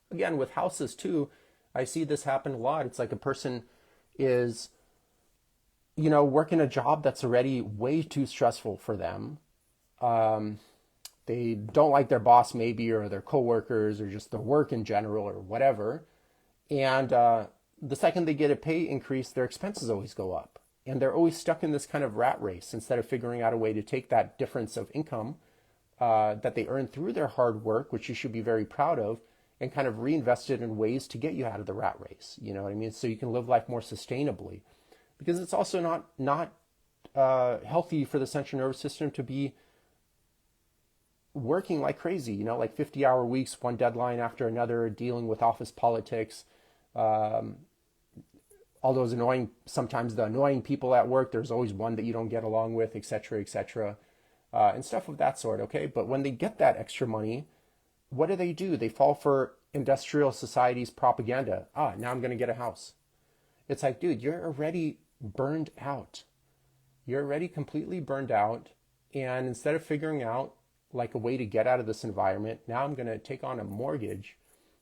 again, with houses too, I see this happen a lot. It's like a person is, you know, working a job that's already way too stressful for them. They don't like their boss maybe, or their coworkers, or just their work in general, or whatever. And the second they get a pay increase, their expenses always go up. And they're always stuck in this kind of rat race instead of figuring out a way to take that difference of income that they earn through their hard work, which you should be very proud of, and kind of reinvest it in ways to get you out of the rat race. You know what I mean? So you can live life more sustainably. Because it's also not healthy for the central nervous system to be working like crazy, you know, like 50-hour weeks, one deadline after another, dealing with office politics, all those annoying, sometimes the annoying people at work, there's always one that you don't get along with, etc., and stuff of that sort, okay? But when they get that extra money, what do? They fall for industrial society's propaganda. Now I'm going to get a house. It's like, dude, you're already burned out. You're already completely burned out. And instead of figuring out like a way to get out of this environment, now I'm going to take on a mortgage,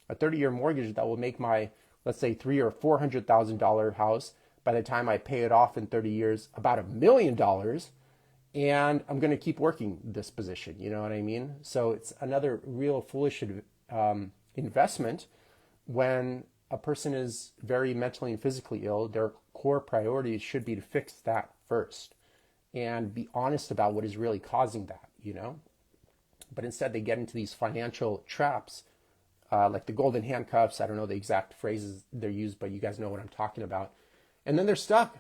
a 30-year mortgage that will make my, let's say, $300,000 or $400,000 house, by the time I pay it off in 30 years, about $1 million. And I'm going to keep working this position. You know what I mean? So it's another real foolish investment when a person is very mentally and physically ill. Their core priorities should be to fix that first and be honest about what is really causing that, you know? But instead they get into these financial traps, like the golden handcuffs. I don't know the exact phrases they're used, but you guys know what I'm talking about. And then they're stuck.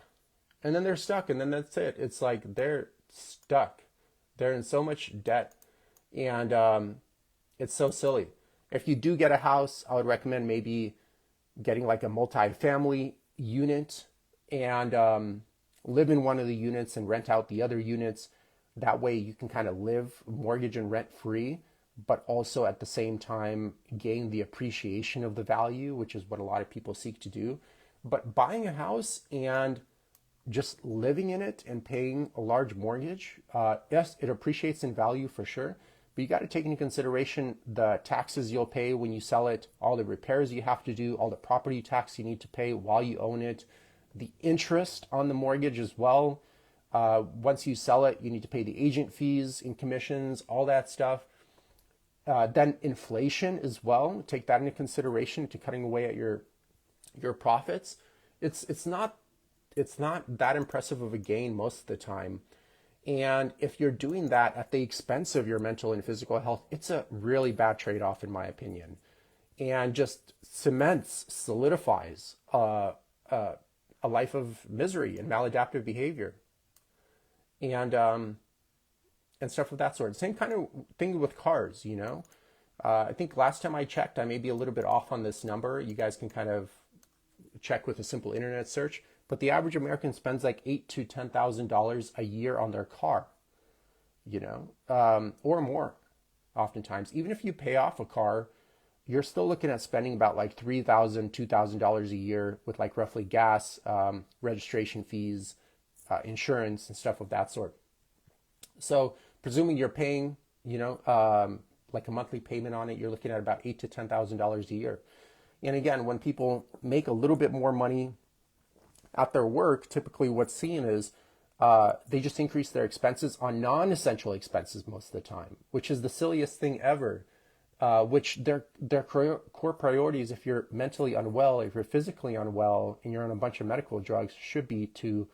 And then that's it. It's like they're stuck. They're in so much debt. And it's so silly. If you do get a house, I would recommend maybe getting like a multi-family unit and live in one of the units and rent out the other units. That way you can kind of live mortgage and rent free, but also at the same time gain the appreciation of the value, which is what a lot of people seek to do. But buying a house and just living in it and paying a large mortgage, yes, it appreciates in value for sure, but you got to take into consideration the taxes you'll pay when you sell it, all the repairs you have to do, all the property tax you need to pay while you own it, the interest on the mortgage as well. Once you sell it, you need to pay the agent fees and commissions, all that stuff. Then inflation as well. Take that into consideration to cutting away at your profits. It's not that impressive of a gain most of the time. And if you're doing that at the expense of your mental and physical health, it's a really bad trade-off in my opinion, and just solidifies a life of misery and maladaptive behavior. And stuff of that sort. Same kind of thing with cars, you know. I think last time I checked, I may be a little bit off on this number. You guys can kind of check with a simple internet search. But the average American spends like $8,000 to $10,000 a year on their car, or more, oftentimes. Even if you pay off a car, you're still looking at spending about like $3,000, $2,000 a year with like roughly gas, registration fees, insurance, and stuff of that sort. So presuming you're paying, like a monthly payment on it, you're looking at about $8,000 to $10,000 a year. And again, when people make a little bit more money at their work, typically what's seen is they just increase their expenses on non-essential expenses most of the time, which is the silliest thing ever. Which their core priorities, if you're mentally unwell, if you're physically unwell, and you're on a bunch of medical drugs, should be to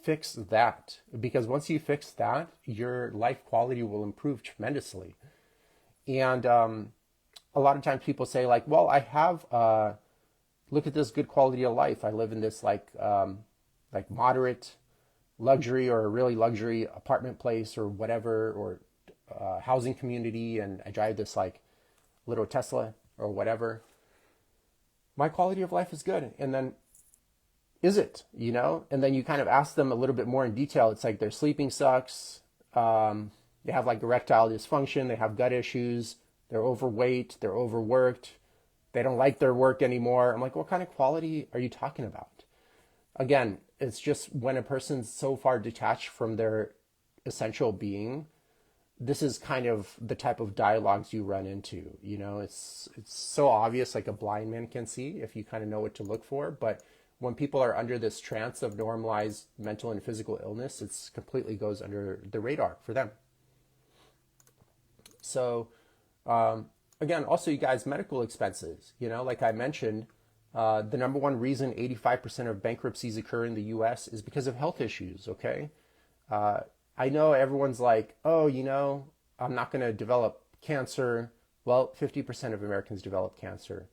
fix that. Because once you fix that, your life quality will improve tremendously. And a lot of times people say like, well, I have, look at this good quality of life. I live in this like moderate luxury or a really luxury apartment place or whatever, or housing community, and I drive this like little Tesla or whatever. My quality of life is good. And then is it, And then you kind of ask them a little bit more in detail. It's like their sleeping sucks. They have like erectile dysfunction. They have gut issues. They're overweight. They're overworked. They don't like their work anymore. I'm like, what kind of quality are you talking about? Again, it's just when a person's so far detached from their essential being, this is kind of the type of dialogues you run into. It's so obvious, like a blind man can see if you kind of know what to look for. But when people are under this trance of normalized mental and physical illness, it's completely goes under the radar for them. So again, also you guys, medical expenses, like I mentioned, the number one reason 85% of bankruptcies occur in the US is because of health issues. Okay. I know everyone's like, oh, I'm not going to develop cancer. Well, 50% of Americans develop cancer.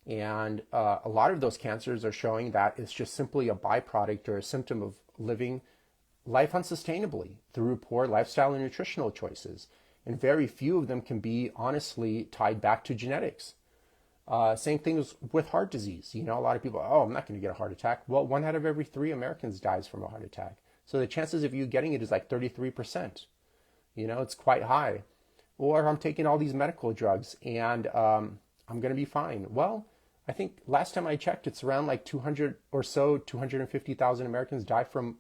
And a lot of those cancers are showing that it's just simply a byproduct or a symptom of living life unsustainably through poor lifestyle and nutritional choices. And very few of them can be honestly tied back to genetics. Same thing with heart disease. A lot of people, oh, I'm not going to get a heart attack. Well, 1 out of every 3 Americans dies from a heart attack. So the chances of you getting it is like 33%. It's quite high. Or I'm taking all these medical drugs and I'm going to be fine. Well, I think last time I checked, it's around like 200 or so, 250,000 Americans die from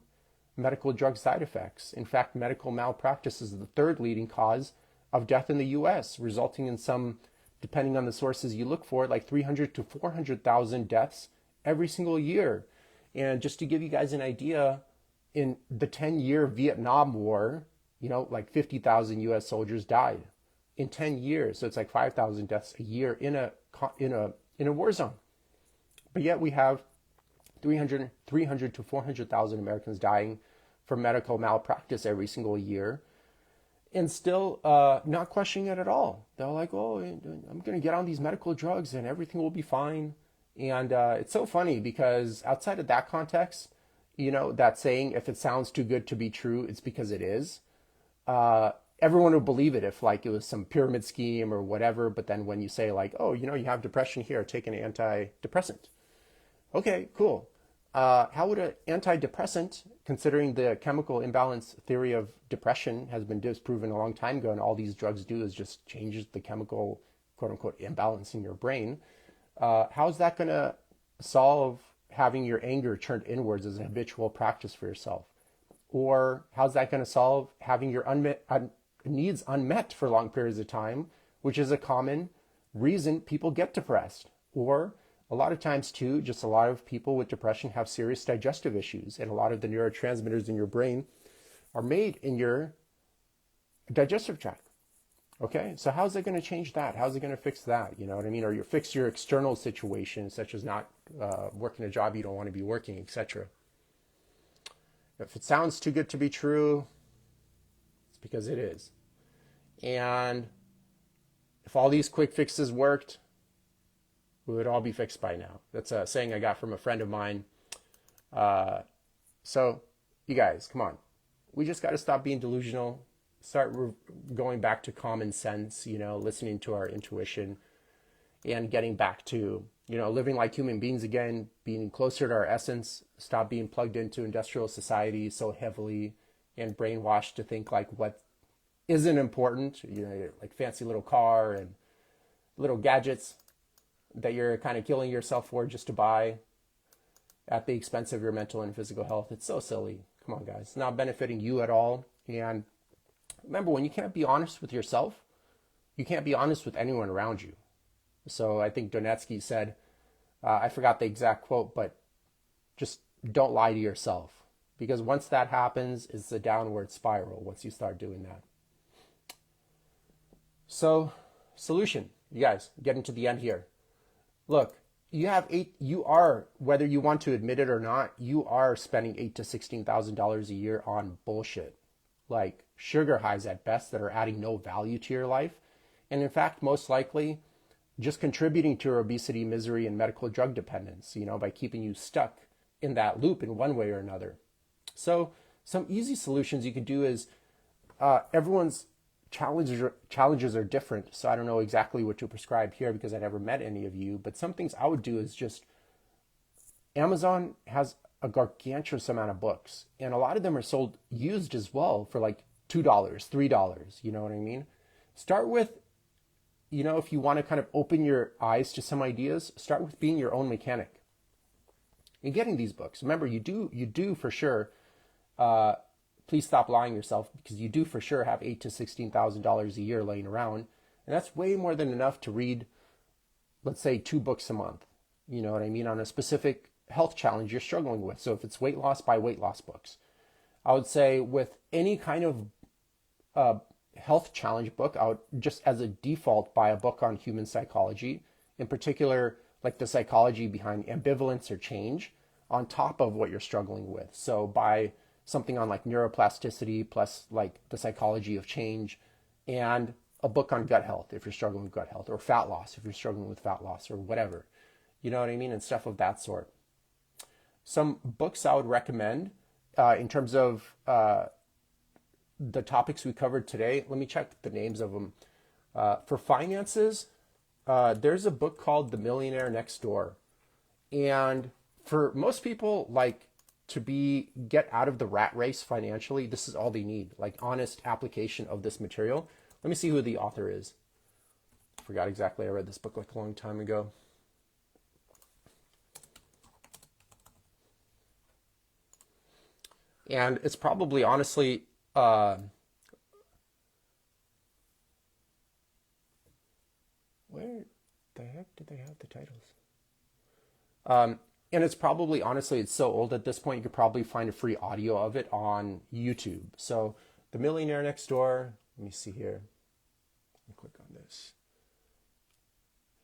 medical drug side effects. In fact, medical malpractice is the third leading cause of death in the US, resulting in some, depending on the sources you look for, like 300 to 400,000 deaths every single year. And just to give you guys an idea, in the 10-year Vietnam War, like 50,000 US soldiers died in 10 years. So it's like 5,000 deaths a year in a war zone. But yet we have 300 to 400,000 Americans dying from medical malpractice every single year, and still not questioning it at all. They're like, oh, I'm going to get on these medical drugs and everything will be fine. And it's so funny because outside of that context, that saying, if it sounds too good to be true, it's because it is. Everyone would believe it if like it was some pyramid scheme or whatever. But then when you say like, oh, you have depression here, take an antidepressant. Okay, cool. How would an antidepressant, considering the chemical imbalance theory of depression has been disproven a long time ago, and all these drugs do is just changes the chemical, quote unquote, imbalance in your brain. How's that going to solve having your anger turned inwards as a habitual practice for yourself? Or how's that going to solve having your needs unmet for long periods of time, which is a common reason people get depressed? Or a lot of times too, just a lot of people with depression have serious digestive issues, and a lot of the neurotransmitters in your brain are made in your digestive tract. Okay, so how's it going to change that? How's it going to fix that? You know what I mean? Or you fix your external situation, such as not working a job you don't want to be working, etc. If it sounds too good to be true, it's because it is. And if all these quick fixes worked, we would all be fixed by now. That's a saying I got from a friend of mine. So you guys, come on. We just got to stop being delusional. start going back to common sense, listening to our intuition and getting back to, living like human beings again, being closer to our essence, stop being plugged into industrial society so heavily and brainwashed to think like what isn't important, like fancy little car and little gadgets that you're kind of killing yourself for just to buy at the expense of your mental and physical health. It's so silly. Come on, guys. It's not benefiting you at all. And remember, when you can't be honest with yourself, you can't be honest with anyone around you. So I think Donetsky said, I forgot the exact quote, but just don't lie to yourself. Because once that happens, it's a downward spiral once you start doing that. So, solution, you guys, getting to the end here. Look, you are, whether you want to admit it or not, you are spending $8,000 to $16,000 a year on bullshit. Like sugar highs at best that are adding no value to your life. And in fact, most likely, just contributing to your obesity, misery, and medical drug dependence, by keeping you stuck in that loop in one way or another. So some easy solutions you could do is everyone's challenges are different. So I don't know exactly what to prescribe here because I never met any of you. But some things I would do is just, Amazon has a gargantuous amount of books. And a lot of them are sold used as well for like $2, $3. You know what I mean? Start with, if you want to kind of open your eyes to some ideas, start with being your own mechanic and getting these books. Remember, you do for sure. Please stop lying yourself, because you do for sure have $8,000 to $16,000 a year laying around, and that's way more than enough to read, let's say, 2 books a month. You know what I mean? On a specific health challenge you're struggling with. So if it's weight loss, buy weight loss books. I would say with any kind of health challenge book, I would just as a default buy a book on human psychology, in particular, like the psychology behind ambivalence or change, on top of what you're struggling with. So buy something on like neuroplasticity plus like the psychology of change, and a book on gut health if you're struggling with gut health, or fat loss if you're struggling with fat loss, or whatever. You know what I mean? And stuff of that sort. Some books I would recommend in terms of the topics we covered today. Let me check the names of them. For finances, there's a book called The Millionaire Next Door. And for most people, like, to get out of the rat race financially, this is all they need, like honest application of this material. Let me see who the author is. I forgot exactly. I read this book like a long time ago. And it's probably, honestly, where the heck did they have the titles? And it's probably, honestly, it's so old at this point, you could probably find a free audio of it on YouTube. So The Millionaire Next Door, let me see here. Let me click on this.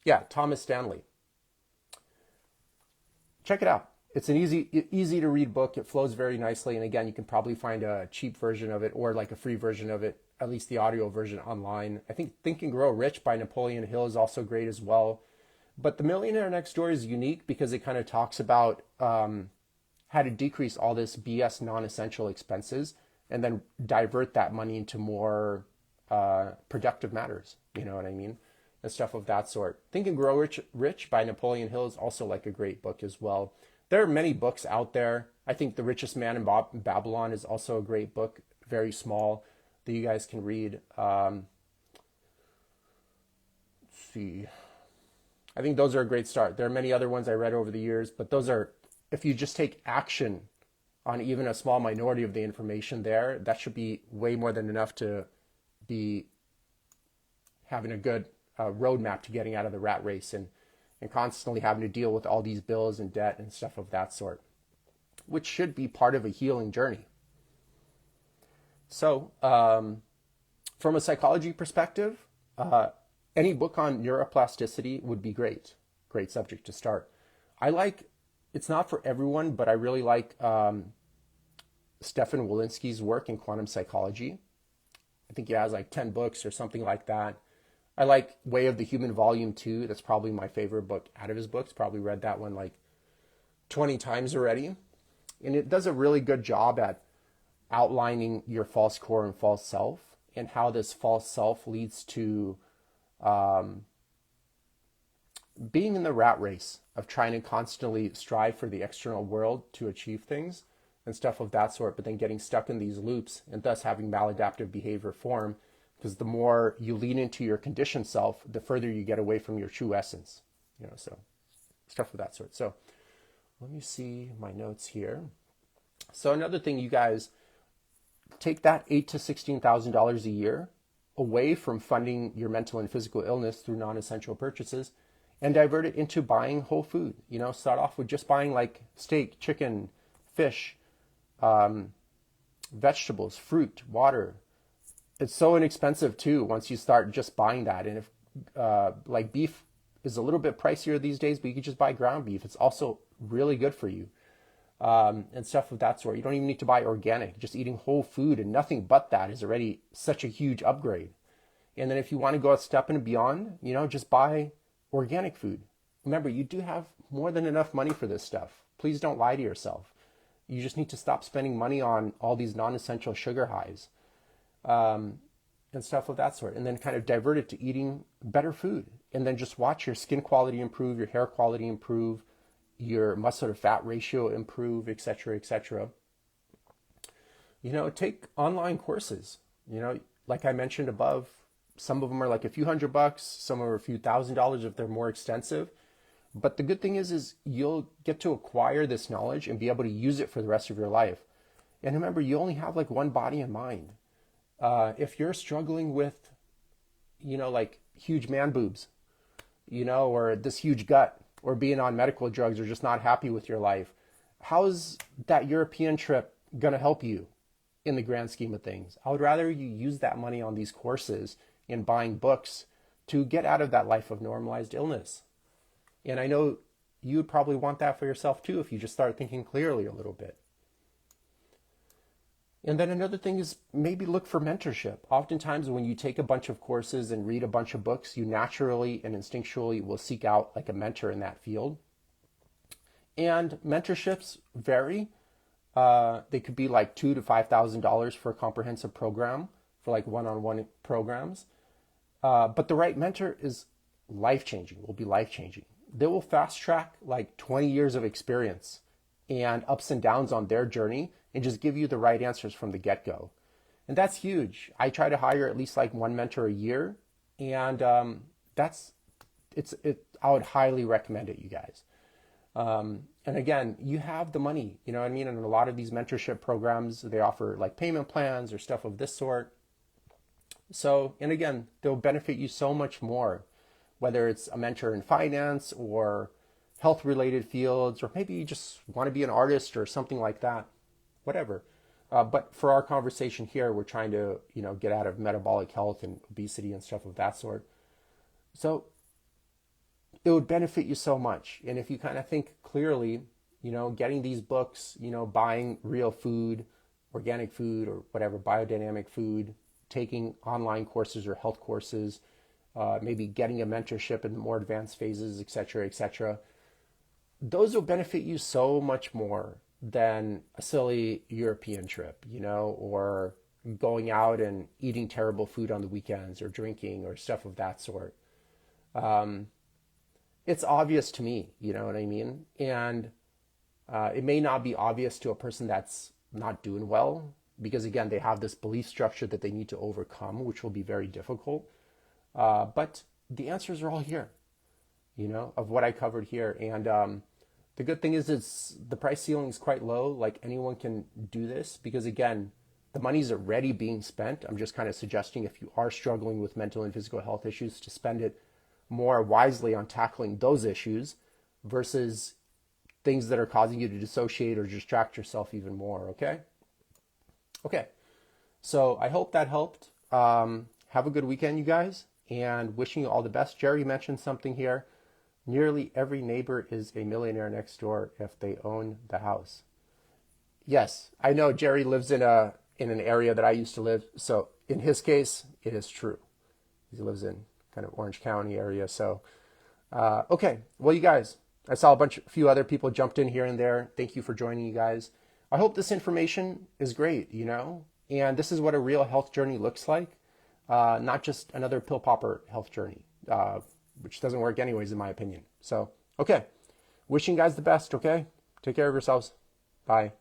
Yeah, Thomas Stanley. Check it out. It's an easy to read book. It flows very nicely. And again, you can probably find a cheap version of it or like a free version of it, at least the audio version online. I think Think and Grow Rich by Napoleon Hill is also great as well. But The Millionaire Next Door is unique because it kind of talks about how to decrease all this BS non-essential expenses and then divert that money into more productive matters. You know what I mean? And stuff of that sort. Think and Grow Rich by Napoleon Hill is also like a great book as well. There are many books out there. I think The Richest Man in Babylon is also a great book, very small, that you guys can read. Let's see. I think those are a great start. There are many other ones I read over the years, but those are, if you just take action on even a small minority of the information there, that should be way more than enough to be having a good roadmap to getting out of the rat race and constantly having to deal with all these bills and debt and stuff of that sort, which should be part of a healing journey. So from a psychology perspective, any book on neuroplasticity would be great. Great subject to start. It's not for everyone, but I really like Stefan Wolinski's work in quantum psychology. I think he has like 10 books or something like that. I like Way of the Human Volume 2. That's probably my favorite book out of his books. Probably read that one like 20 times already. And it does a really good job at outlining your false core and false self and how this false self leads to being in the rat race of trying to constantly strive for the external world to achieve things and stuff of that sort, but then getting stuck in these loops and thus having maladaptive behavior form, because the more you lean into your conditioned self, the further you get away from your true essence, so stuff of that sort. So let me see my notes here. So another thing, you guys, take that $8,000 to $16,000 a year away from funding your mental and physical illness through non-essential purchases and divert it into buying whole food. Start off with just buying like steak, chicken, fish, vegetables, fruit, water. It's so inexpensive too once you start just buying that. And if like beef is a little bit pricier these days, but you can just buy ground beef. It's also really good for you. And stuff of that sort. You don't even need to buy organic. Just eating whole food and nothing but that is already such a huge upgrade. And then if you want to go a step and beyond, just buy organic food. Remember, you do have more than enough money for this stuff. Please don't lie to yourself. You just need to stop spending money on all these non-essential sugar highs and stuff of that sort. And then kind of divert it to eating better food. And then just watch your skin quality improve, your hair quality improve, your muscle to fat ratio improve, etc., etc. Take online courses. Like I mentioned above, some of them are like a few $100, some are a few $1,000s if they're more extensive. But the good thing is you'll get to acquire this knowledge and be able to use it for the rest of your life. And remember, you only have like one body and mind. If you're struggling with, like huge man boobs, or this huge gut, or being on medical drugs, or just not happy with your life, how's that European trip going to help you in the grand scheme of things? I would rather you use that money on these courses and buying books to get out of that life of normalized illness. And I know you would probably want that for yourself too if you just start thinking clearly a little bit. And then another thing is maybe look for mentorship. Oftentimes when you take a bunch of courses and read a bunch of books, you naturally and instinctually will seek out like a mentor in that field. And mentorships vary. They could be like $2,000 to $5,000 for a comprehensive program, for like one-on-one programs. But the right mentor is life-changing, will be life-changing. They will fast-track like 20 years of experience and ups and downs on their journey and just give you the right answers from the get-go. And that's huge. I try to hire at least like one mentor a year. And I would highly recommend it, you guys. And again, you have the money, you know what I mean? And a lot of these mentorship programs, they offer like payment plans or stuff of this sort. So, and again, they'll benefit you so much more, whether it's a mentor in finance or health related fields, or maybe you just want to be an artist or something like that, whatever. But for our conversation here, we're trying to, get out of metabolic health and obesity and stuff of that sort. So it would benefit you so much. And if you kind of think clearly, getting these books, buying real food, organic food or whatever, biodynamic food, taking online courses or health courses, maybe getting a mentorship in the more advanced phases, et cetera, those will benefit you so much more than a silly European trip, or going out and eating terrible food on the weekends or drinking or stuff of that sort. It's obvious to me, you know what I mean? And it may not be obvious to a person that's not doing well, because again, they have this belief structure that they need to overcome, which will be very difficult. But the answers are all here, of what I covered here. And the good thing is the price ceiling is quite low. Like anyone can do this because again, the money's already being spent. I'm just kind of suggesting if you are struggling with mental and physical health issues to spend it more wisely on tackling those issues versus things that are causing you to dissociate or distract yourself even more. Okay. So I hope that helped. Have a good weekend, you guys, and wishing you all the best. Jerry mentioned something here. Nearly every neighbor is a millionaire next door if they own the house. Yes, I know Jerry lives in an area that I used to live. So in his case, it is true. He lives in kind of Orange County area. So, okay. Well, you guys, I saw a few other people jumped in here and there. Thank you for joining, you guys. I hope this information is great, and this is what a real health journey looks like. not just another pill popper health journey, which doesn't work anyways, in my opinion. So, okay. Wishing you guys the best, okay? Take care of yourselves. Bye.